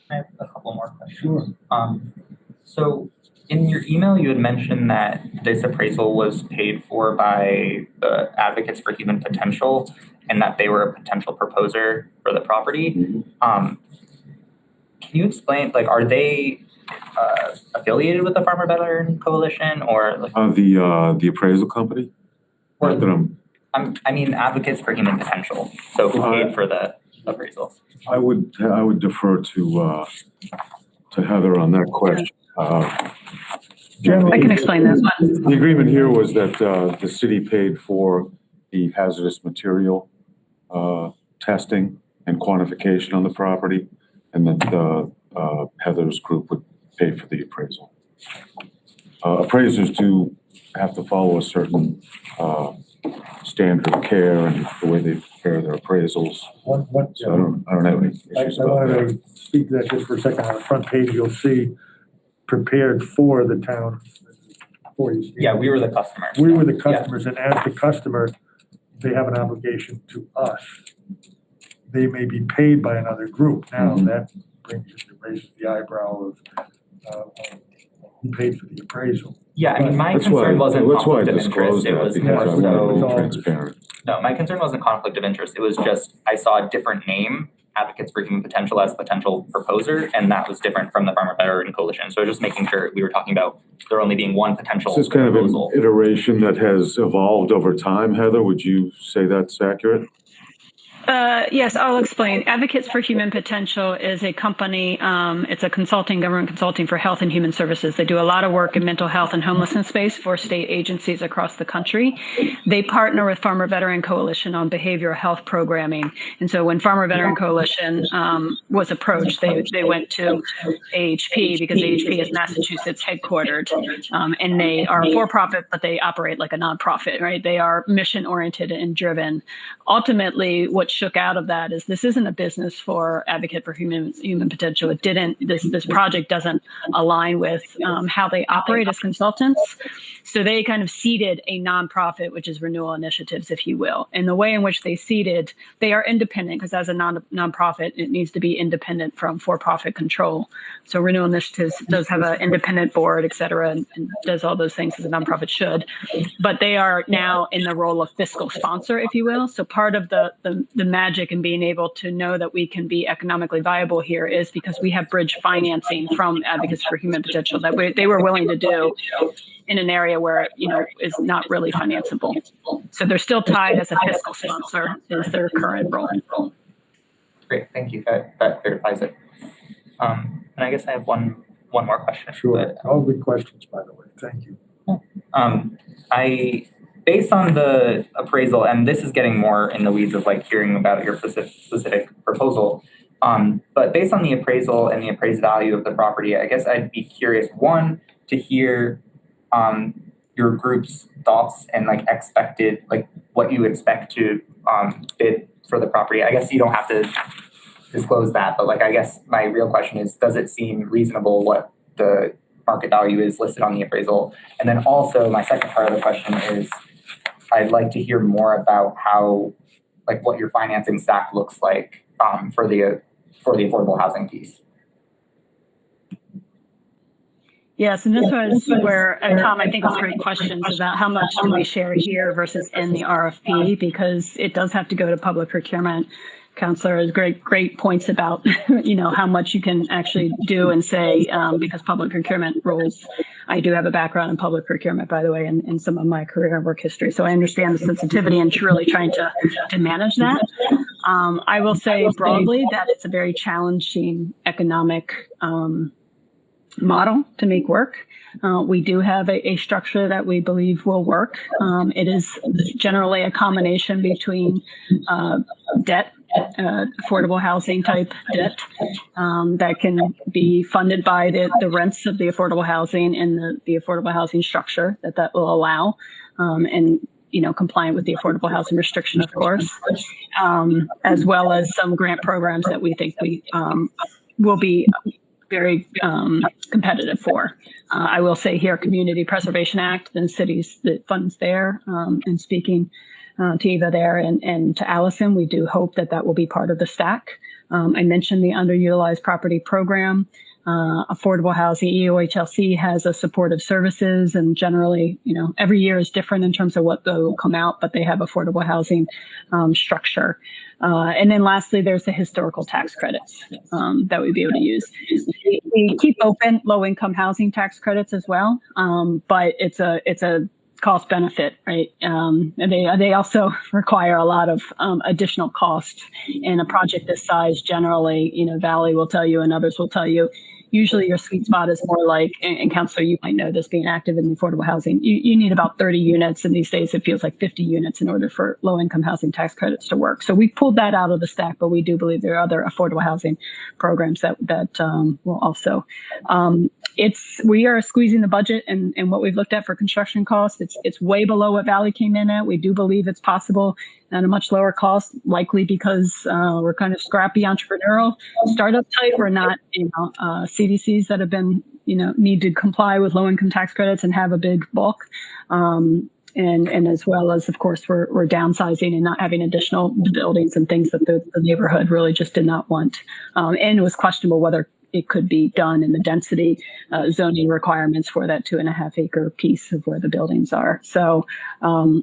I have a couple more questions. Sure. So in your email, you had mentioned that this appraisal was paid for by the Advocates for Human Potential and that they were a potential proposer for the property. Can you explain, like, are they affiliated with the Farmer Veteran Coalition or like The appraisal company? Or- Not that I'm- I mean, Advocates for Human Potential, so who paid for the appraisal? I would defer to Heather on that question. I can explain this one. The agreement here was that the city paid for the hazardous material testing and quantification on the property, and that Heather's group would pay for the appraisal. Appraisers do have to follow a certain standard of care and the way they prepare their appraisals. So I don't have any issues I about wanted that. to speak to that just for a second. On the front page, you'll see prepared for the town. For you, Steve. Yeah, we were the customers. We were the customers, and as the customer, they have an obligation to us. They may be paid by another group. Now that raises the eyebrow of who paid for the appraisal. Yeah, I mean, my That's concern why, wasn't that's why I conflict of interest. disclosed It that, was because more I wanted to be so, transparent. no, my concern wasn't conflict of interest. It was just, I saw a different name, Advocates for Human Potential, as potential proposer, and that was different from the Farmer Veteran Coalition. So just making sure we were talking about there only being one potential This is kind of an proposal. iteration that has evolved over time. Heather, would you say that's accurate? Yes, I'll explain. Advocates for Human Potential is a company. It's a government consulting for health and human services. They do a lot of work in mental health and homelessness space for state agencies across the country. They partner with Farmer Veteran Coalition on behavioral health programming. And so when Farmer Veteran Coalition was approached, they went to AHP because AHP is Massachusetts headquartered, and they are for-profit, but they operate like a nonprofit, right? They are mission-oriented and driven. Ultimately, what shook out of that is this isn't a business for Advocate for Human Potential. It didn't. This project doesn't align with how they operate as consultants. So they kind of seeded a nonprofit, which is Renewal Initiatives, if you will. And the way in which they seeded, they are independent because as a nonprofit, it needs to be independent from for-profit control. So Renewal Initiatives does have an independent board, et cetera, and does all those things as a nonprofit should. But they are now in the role of fiscal sponsor, if you will. So part of the magic in being able to know that we can be economically viable here is because we have bridge financing from Advocates for Human Potential that they were willing to do in an area where, is not really financeable. So they're still tied as a fiscal sponsor is their current role. Great, thank you. That clarifies it. And I guess I have one more question. Sure, all good questions, by the way. Thank you. Based on the appraisal, and this is getting more in the weeds of like hearing about your specific proposal, but based on the appraisal and the appraised value of the property, I guess I'd be curious, one, to hear your group's thoughts and like expected, like what you expect to bid for the property. I guess you don't have to disclose that, but like I guess my real question is, does it seem reasonable what the market value is listed on the appraisal? And then also my second part of the question is, I'd like to hear more about how, like what your financing stack looks like for the affordable housing piece. Yes, and this was where, Tom, I think was great questions about how much do we share here versus in the RFP, because it does have to go to public procurement. Counselor has great points about, how much you can actually do and say, because public procurement rules. I do have a background in public procurement, by the way, in some of my career and work history. So I understand the sensitivity and really trying to manage that. I will say broadly that it's a very challenging economic model to make work. We do have a structure that we believe will work. It is generally a combination between debt, affordable housing type debt that can be funded by the rents of the affordable housing and the affordable housing structure that will allow, and compliant with the affordable housing restriction, of course, as well as some grant programs that we think we will be very competitive for. I will say here, Community Preservation Act and cities that funds there, and speaking to Eva there and to Allison, we do hope that will be part of the stack. I mentioned the underutilized property program. Affordable housing, EOHLC has a supportive services, and generally, every year is different in terms of what will come out, but they have affordable housing structure. And then lastly, there's the historical tax credits that we'd be able to use. We keep open low-income housing tax credits as well, but it's a cost benefit, right? And they also require a lot of additional costs. In a project this size, generally, Valley will tell you and others will tell you, usually your sweet spot is more like, and Counselor, you might know this being active in affordable housing, you need about 30 units. And these days it feels like 50 units in order for low income housing tax credits to work. So we pulled that out of the stack, but we do believe there are other affordable housing programs that will also. We are squeezing the budget and what we've looked at for construction costs. It's way below what Valley came in at. We do believe it's possible at a much lower cost, likely because we're kind of scrappy entrepreneurial startup type. We're not, CDCs that have been, need to comply with low income tax credits and have a big bulk. and as well as, of course, we're downsizing and not having additional buildings and things that the neighborhood really just did not want. And it was questionable whether it could be done in the density zoning requirements for that 2.5 acre piece of where the buildings are. So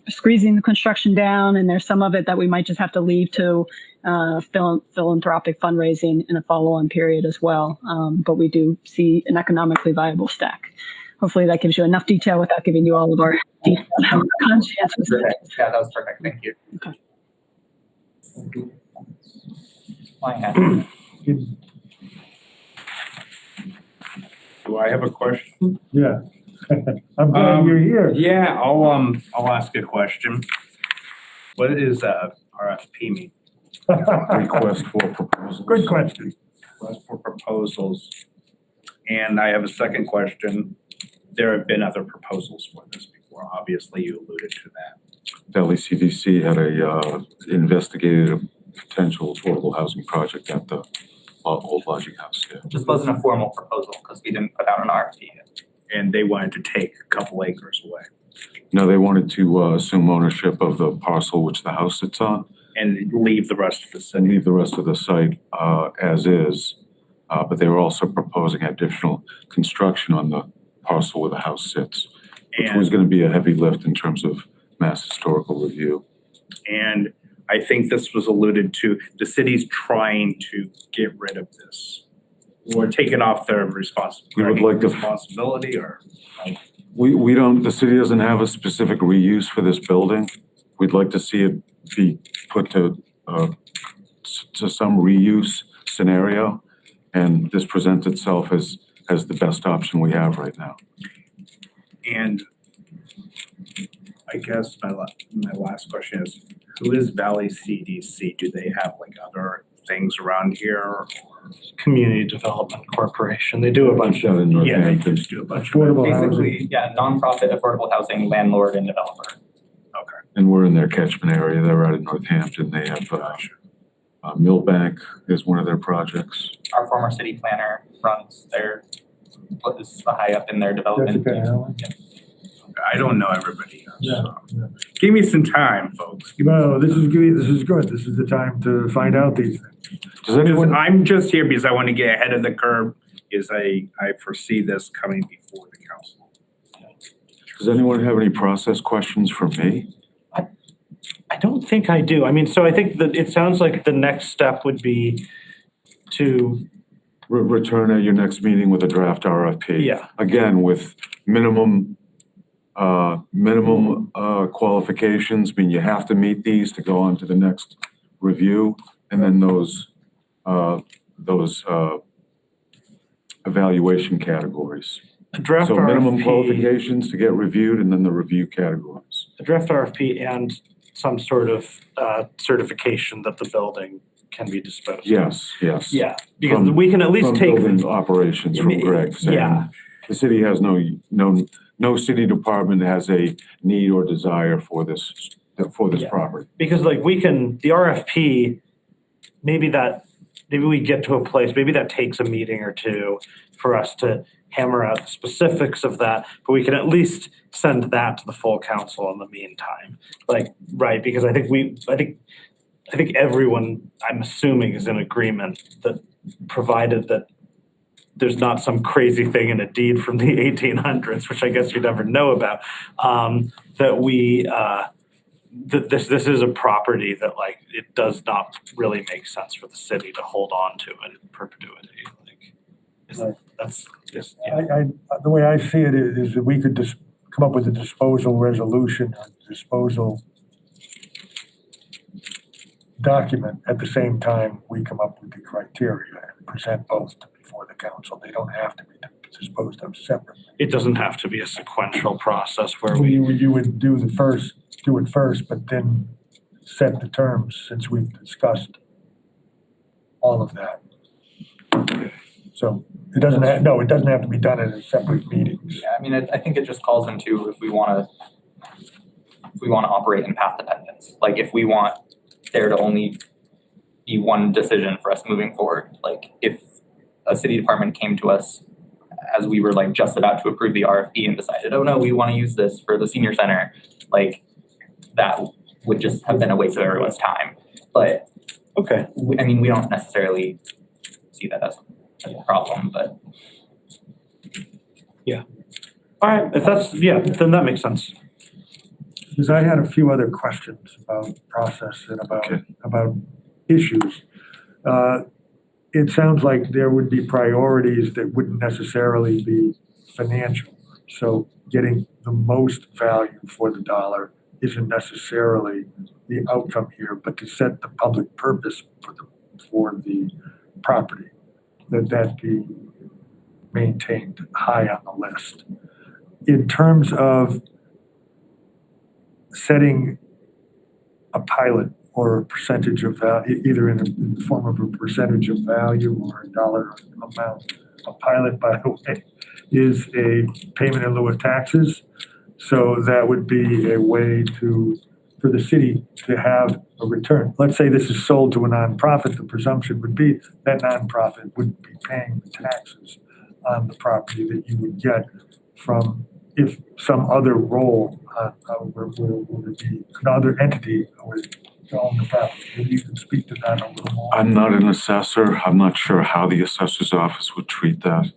squeezing the construction down, and there's some of it that we might just have to leave to philanthropic fundraising in a follow-on period as well. But we do see an economically viable stack. Hopefully that gives you enough detail without giving you all of our detail on how conscientious. Yeah, that was perfect. Thank you. Okay. Do I have a question? Yeah. I'm glad you're here. Yeah, I'll ask a question. What is RFP mean? Request for proposals. Good question. Request for proposals. And I have a second question. There have been other proposals for this before. Obviously, you alluded to that. Delhi CDC had investigated a potential affordable housing project at the old lodging house. Yeah. Just wasn't a formal proposal because we didn't put out an RFP yet. And they wanted to take a couple acres away No, they wanted to assume ownership of the parcel which the house sits on and leave the rest of the and city. leave the rest of the site as is. But they were also proposing additional construction on the parcel where the house sits, which was going to be a heavy lift in terms of Mass Historical Review. And I think this was alluded to, the city's trying to get rid of this or take it off their responsibility. We would like to- responsibility or We don't, the city doesn't have a specific reuse for this building. We'd like to see it be put to some reuse scenario. And this presents itself as the best option we have right now. and I guess my last question is, who is Valley CDC? Do they have like other things around here? Or? Community Development Corporation. They do a bunch of, in Yeah, they Northampton. just do a bunch of. Affordable housing. Basically, yeah, nonprofit affordable housing landlord and developer. Okay. And we're in their catchment area. They're out in Northampton. They have Millbank is one of their projects. Our former city planner runs their, is high up in their development. Jessica Allen. I don't know everybody else. Yeah, So. yeah. Give me some time, folks. Give me No, this is good. This is good. This is the time to find out these things. Does anyone, I'm just here because I want to get ahead of the curve, because I foresee this coming before the council. does anyone have any process questions for me? I don't think I do. I mean, so I think that it sounds like the next step would be to, Return at your next meeting with a draft RFP. yeah, Again, with minimum qualifications. I mean, you have to meet these to go on to the next review. And then those evaluation categories. a draft So minimum RFP, qualifications to get reviewed and then the review categories. a draft RFP and some sort of certification that the building can be disposed of. Yes, yes. Yeah, because From- we can at least From take, building operations from Greg saying yeah, the city has no city department has a need or desire for this Yeah. property. because like we can, the RFP, maybe we get to a place, maybe that takes a meeting or two for us to hammer out the specifics of that, but we can at least send that to the full council in the meantime. Like, right, because I think everyone, I'm assuming, is in agreement that provided that there's not some crazy thing in a deed from the 1800s, which I guess you never know about, that we, that this is a property that like, it does not really make sense for the city to hold on to in perpetuity. That's just, yeah. The way I see it is that we could just come up with a disposal resolution, or disposal document at the same time we come up with the criteria and present both before the council. They don't have to be disposed of separately. It doesn't have to be a sequential process where You would do it first, but then set the terms since we've discussed all of that. So it doesn't have to be done in a separate meetings. Yeah, I mean, I think it just calls into if we want to operate in path dependence. Like if we want there to only be one decision for us moving forward. Like if a city department came to us as we were like just about to approve the RFP and decided, oh no, we want to use this for the senior center. like that would just have been a waste of everyone's time. But Okay. I mean, we don't necessarily see that as a problem, but All right, if that's, yeah, then that makes sense. Because I had a few other questions about process and Okay. about issues. It sounds like there would be priorities that wouldn't necessarily be financial. So getting the most value for the dollar isn't necessarily the outcome here, but to set the public purpose for the property, that be maintained high on the list. In terms of setting a pilot or a percentage of value, either in the form of a percentage of value or a dollar amount, a pilot, by the way, is a payment in lieu of taxes. So that would be a way for the city to have a return. Let's say this is sold to a nonprofit, the presumption would be that nonprofit would be paying the taxes on the property that you would get from if some other role, would be another entity would own the property. Maybe you can speak to that a little more. I'm not an assessor. I'm not sure how the assessor's office would treat that.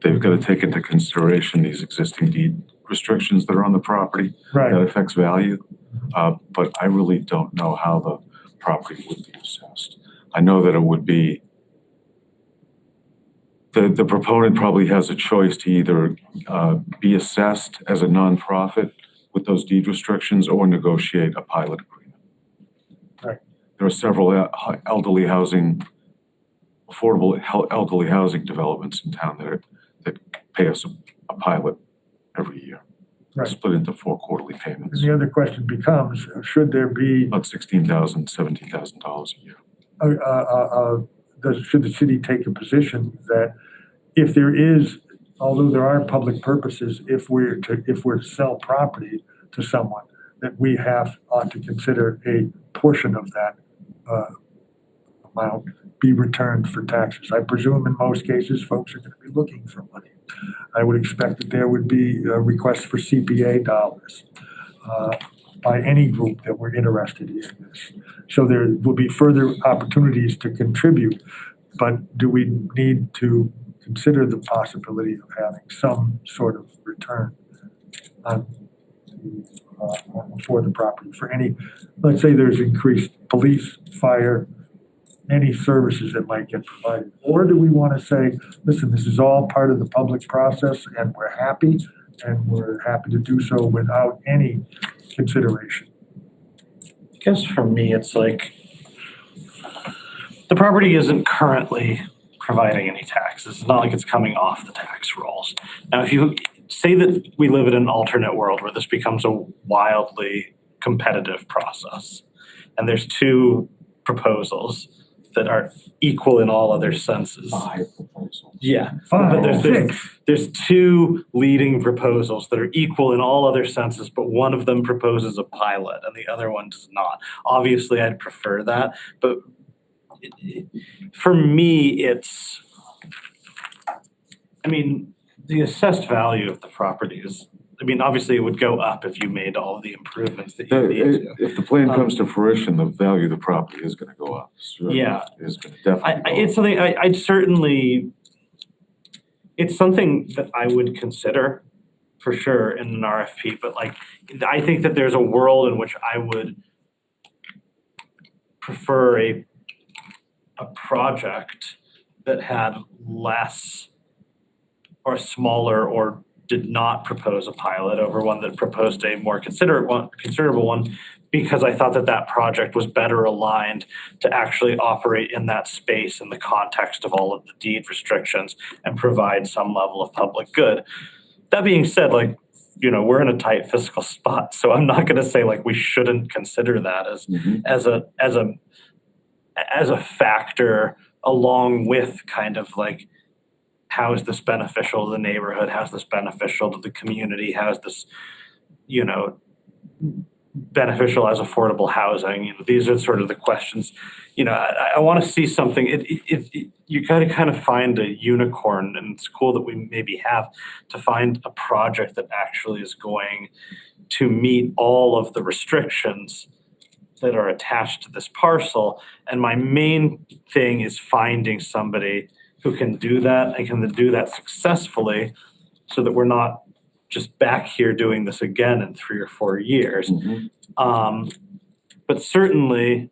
They've got to take into consideration these existing deed restrictions that are on the property. Right. That affects value. But I really don't know how the property would be assessed. I know that it would be, the proponent probably has a choice to either be assessed as a nonprofit with those deed restrictions or negotiate a pilot agreement. Right. There are several elderly housing, affordable elderly housing developments in town that pay us a pilot every year. Right. Split into 4 quarterly And payments, the other question becomes, should there be, about $16,000, $17,000 a year. should the city take a position that if there is, although there are public purposes, if we're to sell property to someone, that we ought to consider a portion of that amount be returned for taxes. I presume in most cases, folks are going to be looking for money. I would expect that there would be requests for CPA dollars by any group that were interested in this. So there will be further opportunities to contribute, but do we need to consider the possibility of having some sort of return on for the property for any, let's say there's increased police, fire, any services that might get provided? Or do we want to say, listen, this is all part of the public process and we're happy to do so without any consideration? I guess for me, it's like the property isn't currently providing any taxes. It's not like it's coming off the tax rolls. Now, if you say that we live in an alternate world where this becomes a wildly competitive process, and there's 2 proposals that are equal in all other senses. 5 proposals. Yeah, Five, but six. there's 2 leading proposals that are equal in all other senses, but one of them proposes a pilot and the other one does not. Obviously, I'd prefer that, but for me, it's, I mean, the assessed value of the property is, I mean, obviously it would go up if you made all of the improvements that you need to. If the plan comes to fruition, the value of the property is going to go up. Yeah. Is going to definitely go up. It's something I'd certainly, it's something that I would consider for sure in an RFP, but like, I think that there's a world in which I would prefer a project that had less or smaller or did not propose a pilot over one that proposed a more considerable one, because I thought that project was better aligned to actually operate in that space in the context of all of the deed restrictions and provide some level of public good. That being said, like, you know, we're in a tight fiscal spot, so I'm not going to say like we shouldn't consider that as a factor along with kind of like, how is this beneficial to the neighborhood? How is this beneficial to the community? How is this, you know, beneficial as affordable housing? You know, these are sort of the questions. You know, I want to see something. You got to kind of find a unicorn, and it's cool that we maybe have to find a project that actually is going to meet all of the restrictions that are attached to this parcel. And my main thing is finding somebody who can do that and can do that successfully, so that we're not just back here doing this again in 3 or 4 years. But certainly,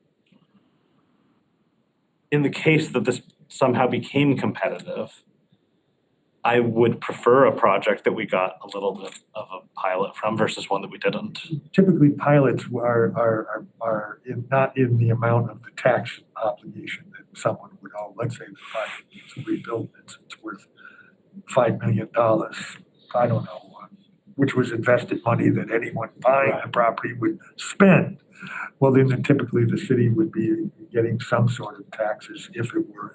in the case that this somehow became competitive, I would prefer a project that we got a little bit of a pilot from versus one that we didn't. Typically, pilots are not in the amount of the tax obligation that someone would owe. Let's say the project needs to rebuild, it's worth $5 million. I don't know, which was invested money that anyone buying the property would spend. Well, then typically the city would be getting some sort of taxes if it were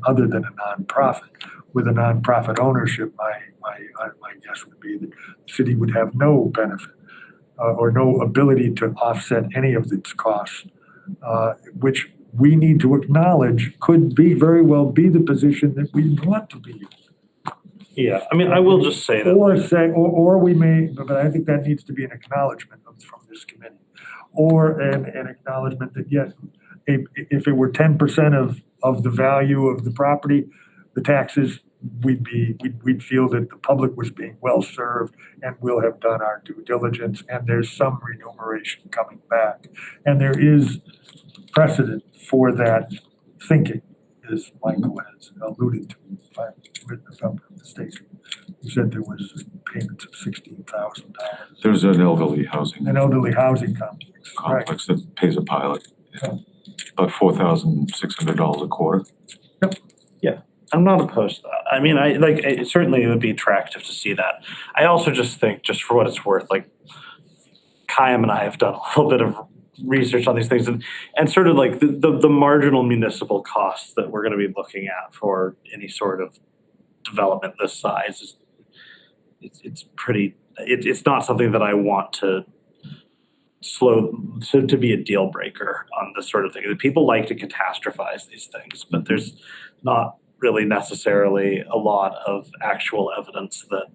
other than a nonprofit. With a nonprofit ownership, my guess would be that the city would have no benefit or no ability to offset any of its costs, which we need to acknowledge could very well be the position that we want to be in. Yeah, I mean, I will just say that. Or we may, but I think that needs to be an acknowledgement from this committee, or an acknowledgement that yes, if it were 10% of the value of the property, the taxes, we'd feel that the public was being well served, and we'll have done our due diligence, and there's some remuneration coming back, and there is precedent for that thinking, as Michael has alluded to, if I'm not mistaken. You said there was payments of $16,000. There's an elderly housing An elderly housing complex, right? complex that pays a pilot. Yeah. About $4,600 a quarter. I'm not opposed to that. I mean, certainly it would be attractive to see that. I also just think, just for what it's worth, like Chaim and I have done a little bit of research on these things, and sort of like the marginal municipal costs that we're going to be looking at for any sort of development this size it's pretty. It's not something that I want to to be a deal breaker on this sort of thing. People like to catastrophize these things, but there's not really necessarily a lot of actual evidence that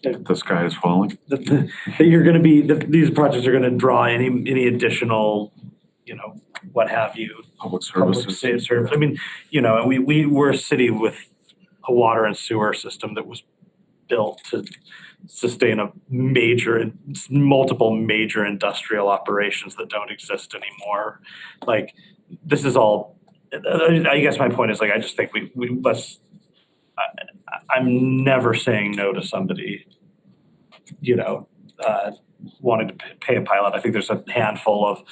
The sky is falling. that you're going to be that these projects are going to draw any additional, you know, what have you, Public public services. service. I mean, you know, we're a city with a water and sewer system that was built to sustain multiple major industrial operations that don't exist anymore. Like, this is all. I guess my point is, like, I just think I'm never saying no to somebody, you know, wanting to pay a pilot. I think there's a handful of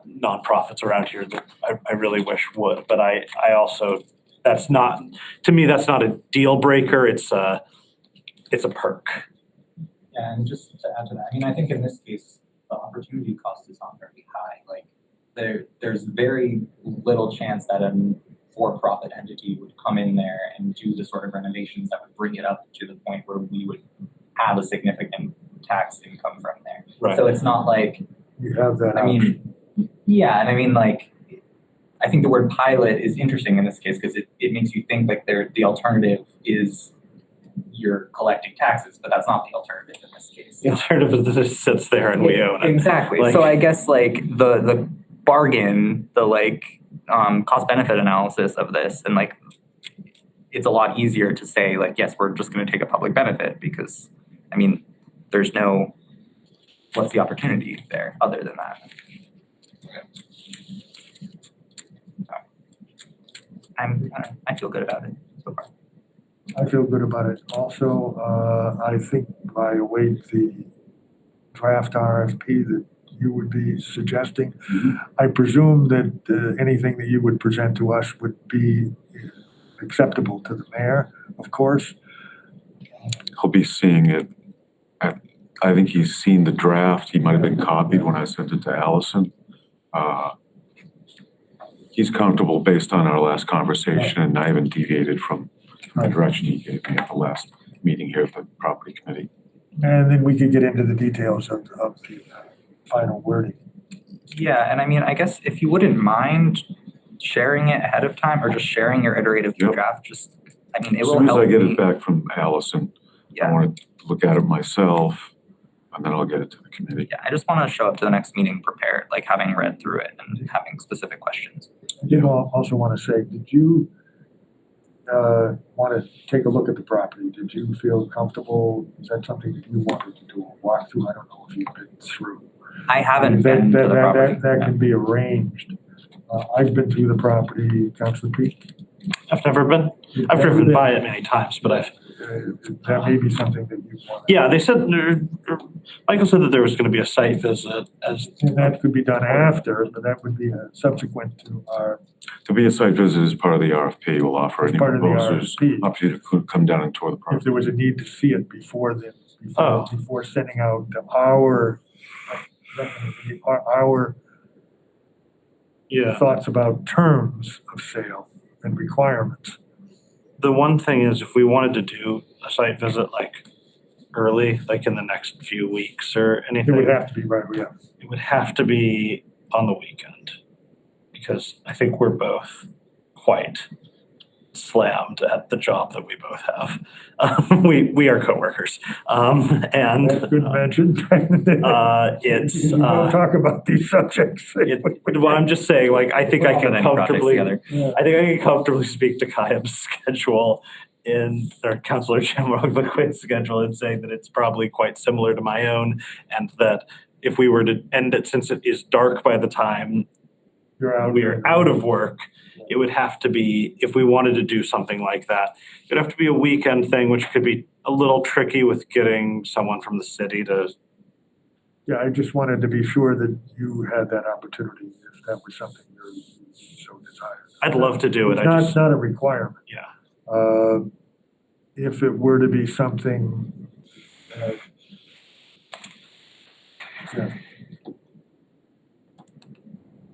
nonprofits around here that I really wish would, but I also, that's not a deal breaker. It's a perk. Yeah, and just to add to that, I mean, I think in this case, the opportunity cost is not very high. Like, there's very little chance that a for-profit entity would come in there and do the sort of renovations that would bring it up to the point where we would have a significant tax income from there. Right. So it's not like, You have that I mean, yeah, and I mean, like, I think the word pilot is interesting in this case because it makes you think like the alternative is you're collecting taxes, but that's not the alternative in this case. The alternative is that it sits there and we own it. Exactly. Like, so I guess like the bargain, the like cost benefit analysis of this, and like it's a lot easier to say like, yes, we're just going to take a public benefit because I mean, there's no, what's the opportunity there other than that? I feel good about it so far. I feel good about it. Also, I think I await the draft RFP that you would be suggesting. I presume that anything that you would present to us would be acceptable to the mayor, of course. He'll be seeing it. I think he's seen the draft. He might have been copied when I sent it to Allison. He's comfortable based on our last conversation, and I haven't deviated from the direction he gave me at the last meeting here at the property committee. And then we could get into the details of the final wording. Yeah, and I mean, I guess if you wouldn't mind sharing it ahead of time or just sharing your iterative Yep. draft, just, I mean, it As will soon as help I get me. it back from Allison, I Yeah, want to look at it myself, and then I'll get it to the committee. yeah, I just want to show up to the next meeting prepared, like having read through it and having specific questions. I did also want to say, did you want to take a look at the property? Did you feel comfortable? Is that something that you wanted to do a walkthrough? I don't know if you've been through. I haven't That- been to that- the that- property. That can be arranged. I've been through the property, Councilor Pete. I've never been. I've driven by it many times, but I've, That may be something that you want. yeah, they said, Michael said that there was gonna be a site visit as, And that could be done after, but that would be a subsequent to our, To be a site visit as part of the RFP, we'll offer as any part of the proposers RFP. opportunity to come down and tour the If property. there was a need to see it before then, Oh. before sending out our yeah. thoughts about terms of sale and requirements. The one thing is if we wanted to do a site visit like early, like in the next few weeks or It anything, would have to be right, yeah. it would have to be on the weekend. Because I think we're both quite slammed at the job that we both have. We are coworkers. And That's good mention. it's, We don't talk about these subjects. well, I'm just saying, like, I think I can Often any projects comfortably, together. Yeah. I think I can comfortably speak to Kayab's schedule or Councilor Jim McQuaid's schedule and say that it's probably quite similar to my own, and that if we were to end it, since it is dark by the time You're out. we are out of work, it would have to be, if we wanted to do something like that, it would have to be a weekend thing, which could be a little tricky with getting someone from the city to, Yeah, I just wanted to be sure that you had that opportunity if that was something you so desired. I'd love to do it. It's not a requirement. Yeah. If it were to be something, yeah.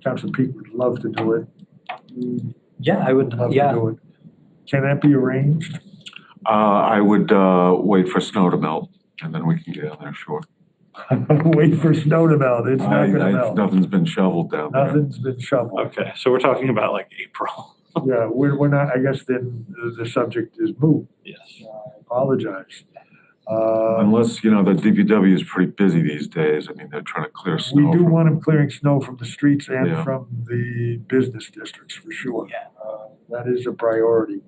Councilor Pete would love to do it. Yeah, I would, Love to yeah. do it. Can that be arranged? I would wait for snow to melt, and then we can get on there, sure. Wait for snow to melt. It's not gonna melt. Nothing's been shoveled down there. Nothing's been shoveled. okay, so we're talking about like April. Yeah, we're not, I guess then the subject is moot. Yes. I apologize. Unless, the DPW is pretty busy these days. I mean, they're trying to clear We snow. do from- want them clearing snow from the streets and Yeah. from the business districts for sure. Yeah. That is a priority.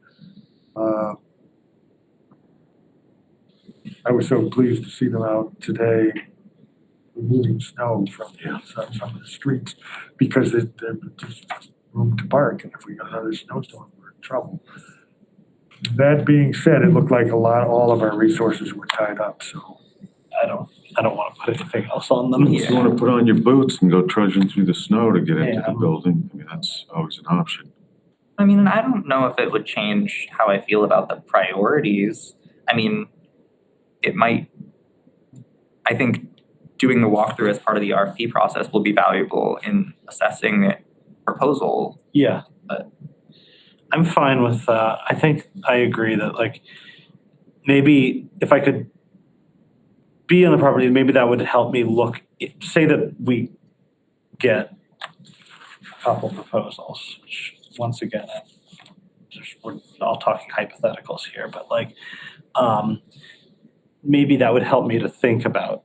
I was so pleased to see them out today removing snow from some of the streets because there's just room to park, and if we got another snowstorm, we're in trouble. That being said, it looked like all of our resources were tied up, so. I don't want to put anything else on them. If you want to put on your boots and go trudging through the snow to get into Yeah. the building, I mean, that's always an option. I mean, I don't know if it would change how I feel about the priorities. I mean, it might, I think doing the walkthrough as part of the RFP process will be valuable in assessing the proposal. Yeah. But- I'm fine with that. I think I agree that like maybe if I could be on the property, maybe that would help me look, say that we get a couple proposals, which once again, we're all talking hypotheticals here, but like maybe that would help me to think about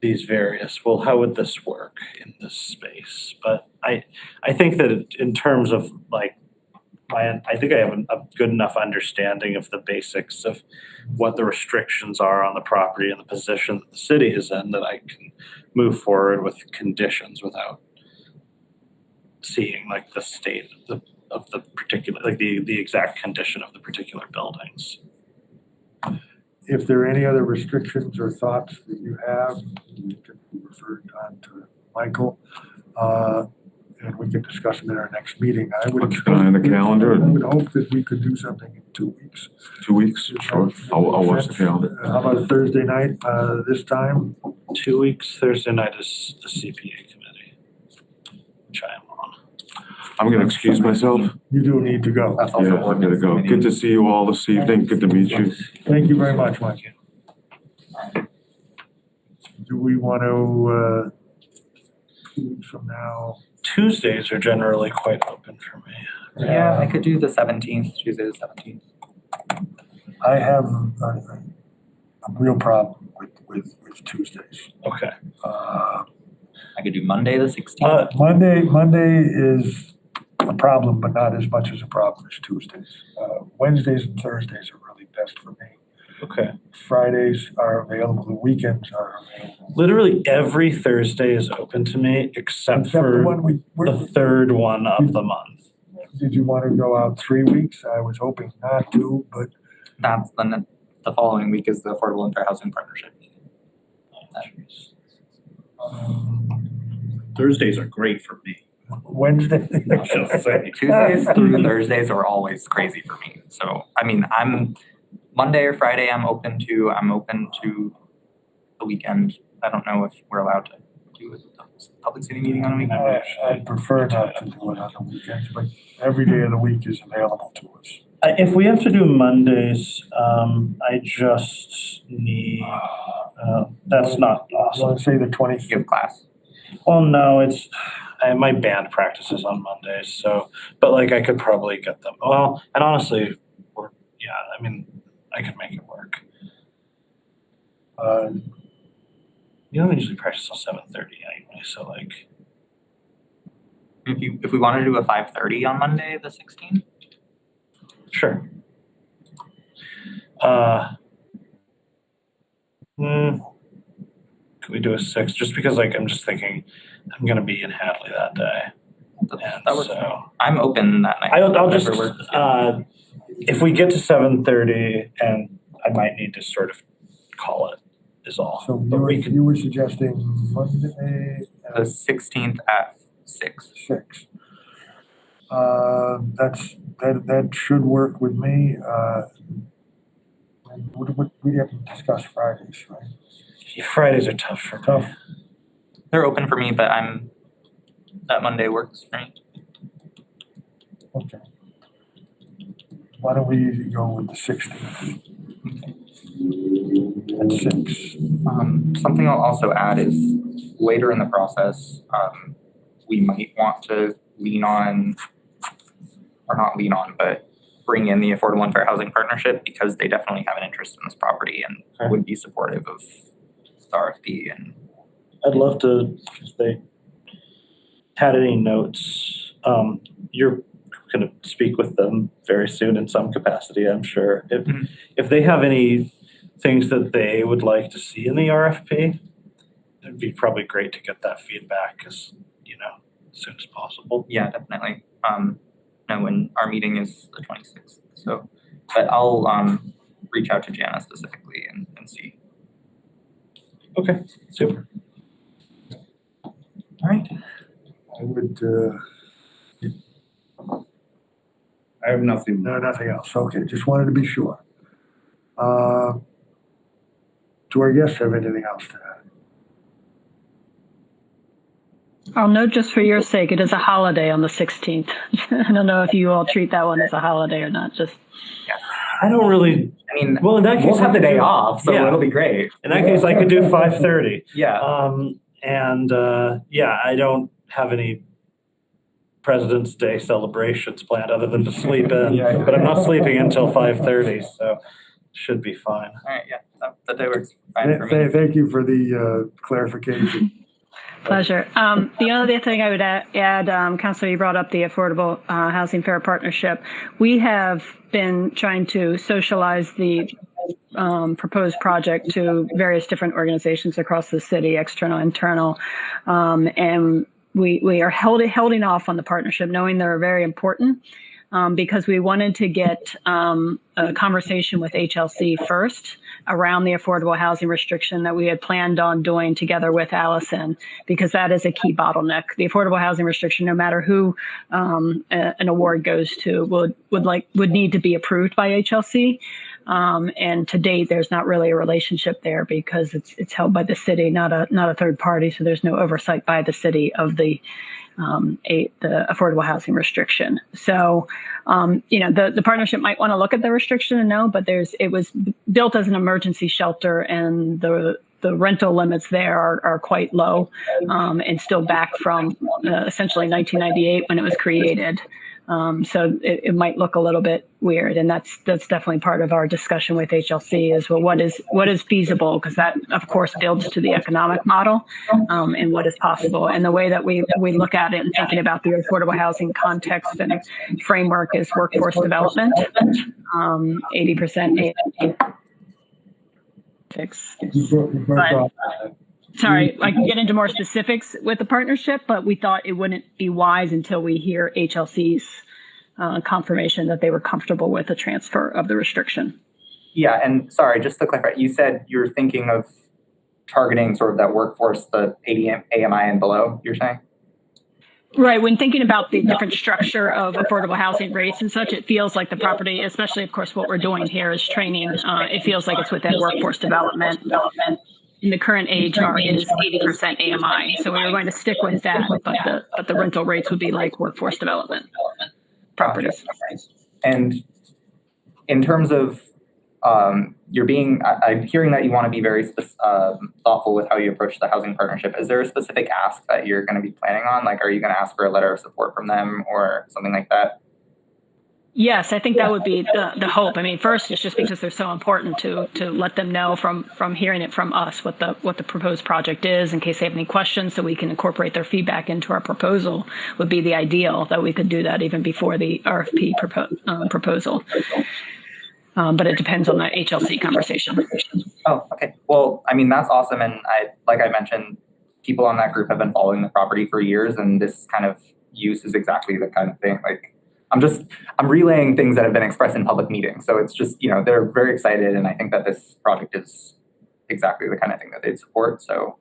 these various, well, how would this work in this space? But I think that in terms of like, I think I have a good enough understanding of the basics of what the restrictions are on the property and the position that the city is in, that I can move forward with conditions without seeing like the state of the particular, like the exact condition of the particular buildings. If there are any other restrictions or thoughts that you have, you can be referred on to Michael, and we can discuss them in our next meeting. I would I'll keep an eye on the calendar. I would hope that we could do something in 2 weeks. 2 weeks, sure. I'll watch the calendar. How about Thursday night, this time? 2 weeks, Thursday night is the CPA committee, which I am on. I'm going to excuse myself. You do need to go. That's also Yeah, I'm going to ordinance go. committee. Good to see you all this evening. Good to meet you. Thank you very much, Mike. Do we want to, 2 weeks from now? Tuesdays are generally quite open for me. Yeah, I could do the 17th, Tuesday the 17th. I have a real problem with Tuesdays. Okay. I could do Monday the 16th. Monday is a problem, but not as much as a problem as Tuesdays. Wednesdays and Thursdays are really best for me. Okay. Fridays are available, the weekends are available. Literally every Thursday is open to me except the for one the third one of the month. Did you want to go out 3 weeks? I was hoping not to, but That's the following week is the Affordable and Fair Housing Partnership meeting. Thursdays are great for me. Wednesday. Just saying. Tuesdays through Thursdays are always crazy for me. So, I mean, I'm Monday or Friday I'm open to the weekend. I don't know if we're allowed to do a public city meeting on a weekend. I'd prefer not to do it on the weekends, but every day of the week is available to us. If we have to do Mondays, I just need, that's not You awesome. want to say the You 25th? have class. Well, no, my band practices on Mondays, so, but like I could probably get them. Well, and honestly, I mean, I could make it work. You don't usually practice till 7:30 anyway, so like. If we want to do a 5:30 on Monday the 16th. Sure. Could we do a 6? Just because like I'm just thinking I'm gonna be in Hadley that day. That And works. so I'm open that night. I'll just Whatever works. if we get to 7:30 and I might need to sort of call it is all. So But we could, you were suggesting Monday The at 16th at 6. 6. That should work with me. We haven't discussed Fridays, right? Fridays are tough for me. Tough. They're open for me, but that Monday works for me. Okay. Why don't we go with the 16th at 6? Something I'll also add is later in the process, we might want to but bring in the Affordable and Fair Housing Partnership because they definitely have an interest in this property and Okay. would be supportive of the RFP. And I'd love to, if they had any notes, you're gonna speak with them very soon in some capacity, I'm sure. Mhm. If they have any things that they would like to see in the RFP, it'd be probably great to get that feedback as soon as possible. yeah, definitely. When our meeting is the 26th. So, but I'll reach out to Jana specifically and see. Okay, super. All right. I would, I have nothing. no, nothing else. Okay, just wanted to be sure. Do our guests have anything else to add? I'll note just for your sake, it is a holiday on the 16th. I don't know if you all treat that one as a holiday or not, just. I don't really, I mean, well, in that case. we'll have I the could day do- off, so yeah. it'll be great. In that case, I could do 5:30. Yeah. I don't have any President's Day celebrations planned other than to sleep in, Yeah. but I'm not sleeping until 5:30, so should be fine. All right. Yeah. That day works fine for me. Thank you for the clarification. Pleasure. The other thing I would add, Councilor, you brought up the Affordable Housing Fair Partnership. We have been trying to socialize the proposed project to various different organizations across the city, external, internal, and we are holding off on the partnership, knowing they're very important. Because we wanted to get a conversation with HLC first around the affordable housing restriction that we had planned on doing together with Allison, because that is a key bottleneck. The affordable housing restriction, no matter who an award goes to, would need to be approved by HLC. And to date, there's not really a relationship there because it's held by the city, not a third party. So there's no oversight by the city of the affordable housing restriction. So, the partnership might want to look at the restriction and know, but it was built as an emergency shelter, and the the rental limits there are quite low, and still back from essentially 1998 when it was created. So it might look a little bit weird, and that's definitely part of our discussion with HLC is, well, what is feasible, because that of course builds to the economic model, and what is possible. And the way that we look at it and thinking about the affordable housing context and framework is workforce development, 80%. Sorry, I can get into more specifics with the partnership, but we thought it wouldn't be wise until we hear HLC's confirmation that they were comfortable with the transfer of the restriction. Yeah, and sorry, just to clarify, you said you're thinking of targeting sort of that workforce, the 80 AMI and below, you're saying? Right. When thinking about the different structure of affordable housing rates and such, it feels like the property, especially, of course, what we're doing here is training. It feels like it's within workforce development. And the current AHR is 80% AMI. So we were going to stick with that, but the rental rates would be like workforce development properties. And in terms of I'm hearing that you want to be very thoughtful with how you approach the housing partnership. Is there a specific ask that you're going to be planning on? Like, are you going to ask for a letter of support from them or something like that? Yes, I think that would be the hope. I mean, first, it's just because they're so important to let them know from hearing it from us what the proposed project is, in case they have any questions, so we can incorporate their feedback into our proposal. Would be the ideal that we could do that even before the RFP proposal. But it depends on the HLC conversation. Oh, okay. Well, I mean, that's awesome. And like I mentioned, people on that group have been following the property for years, and this kind of use is exactly the kind of thing. Like, I'm relaying things that have been expressed in public meetings. So it's just, they're very excited. And I think that this project is exactly the kind of thing that they'd support. So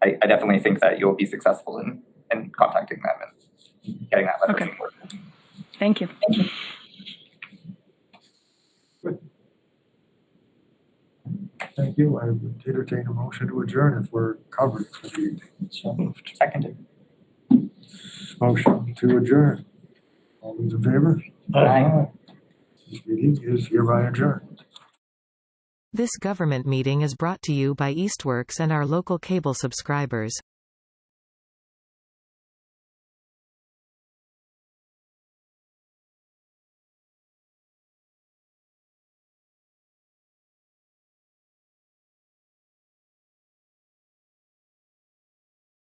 I definitely think that you'll be successful in contacting them and getting that letter. Okay. Thank you. Thank you. I would entertain a motion to adjourn if we're covered for the evening. So moved. Seconded. Motion to adjourn. All those in favor? Aye. This meeting is hereby adjourned. This government meeting is brought to you by Eastworks and our local cable subscribers.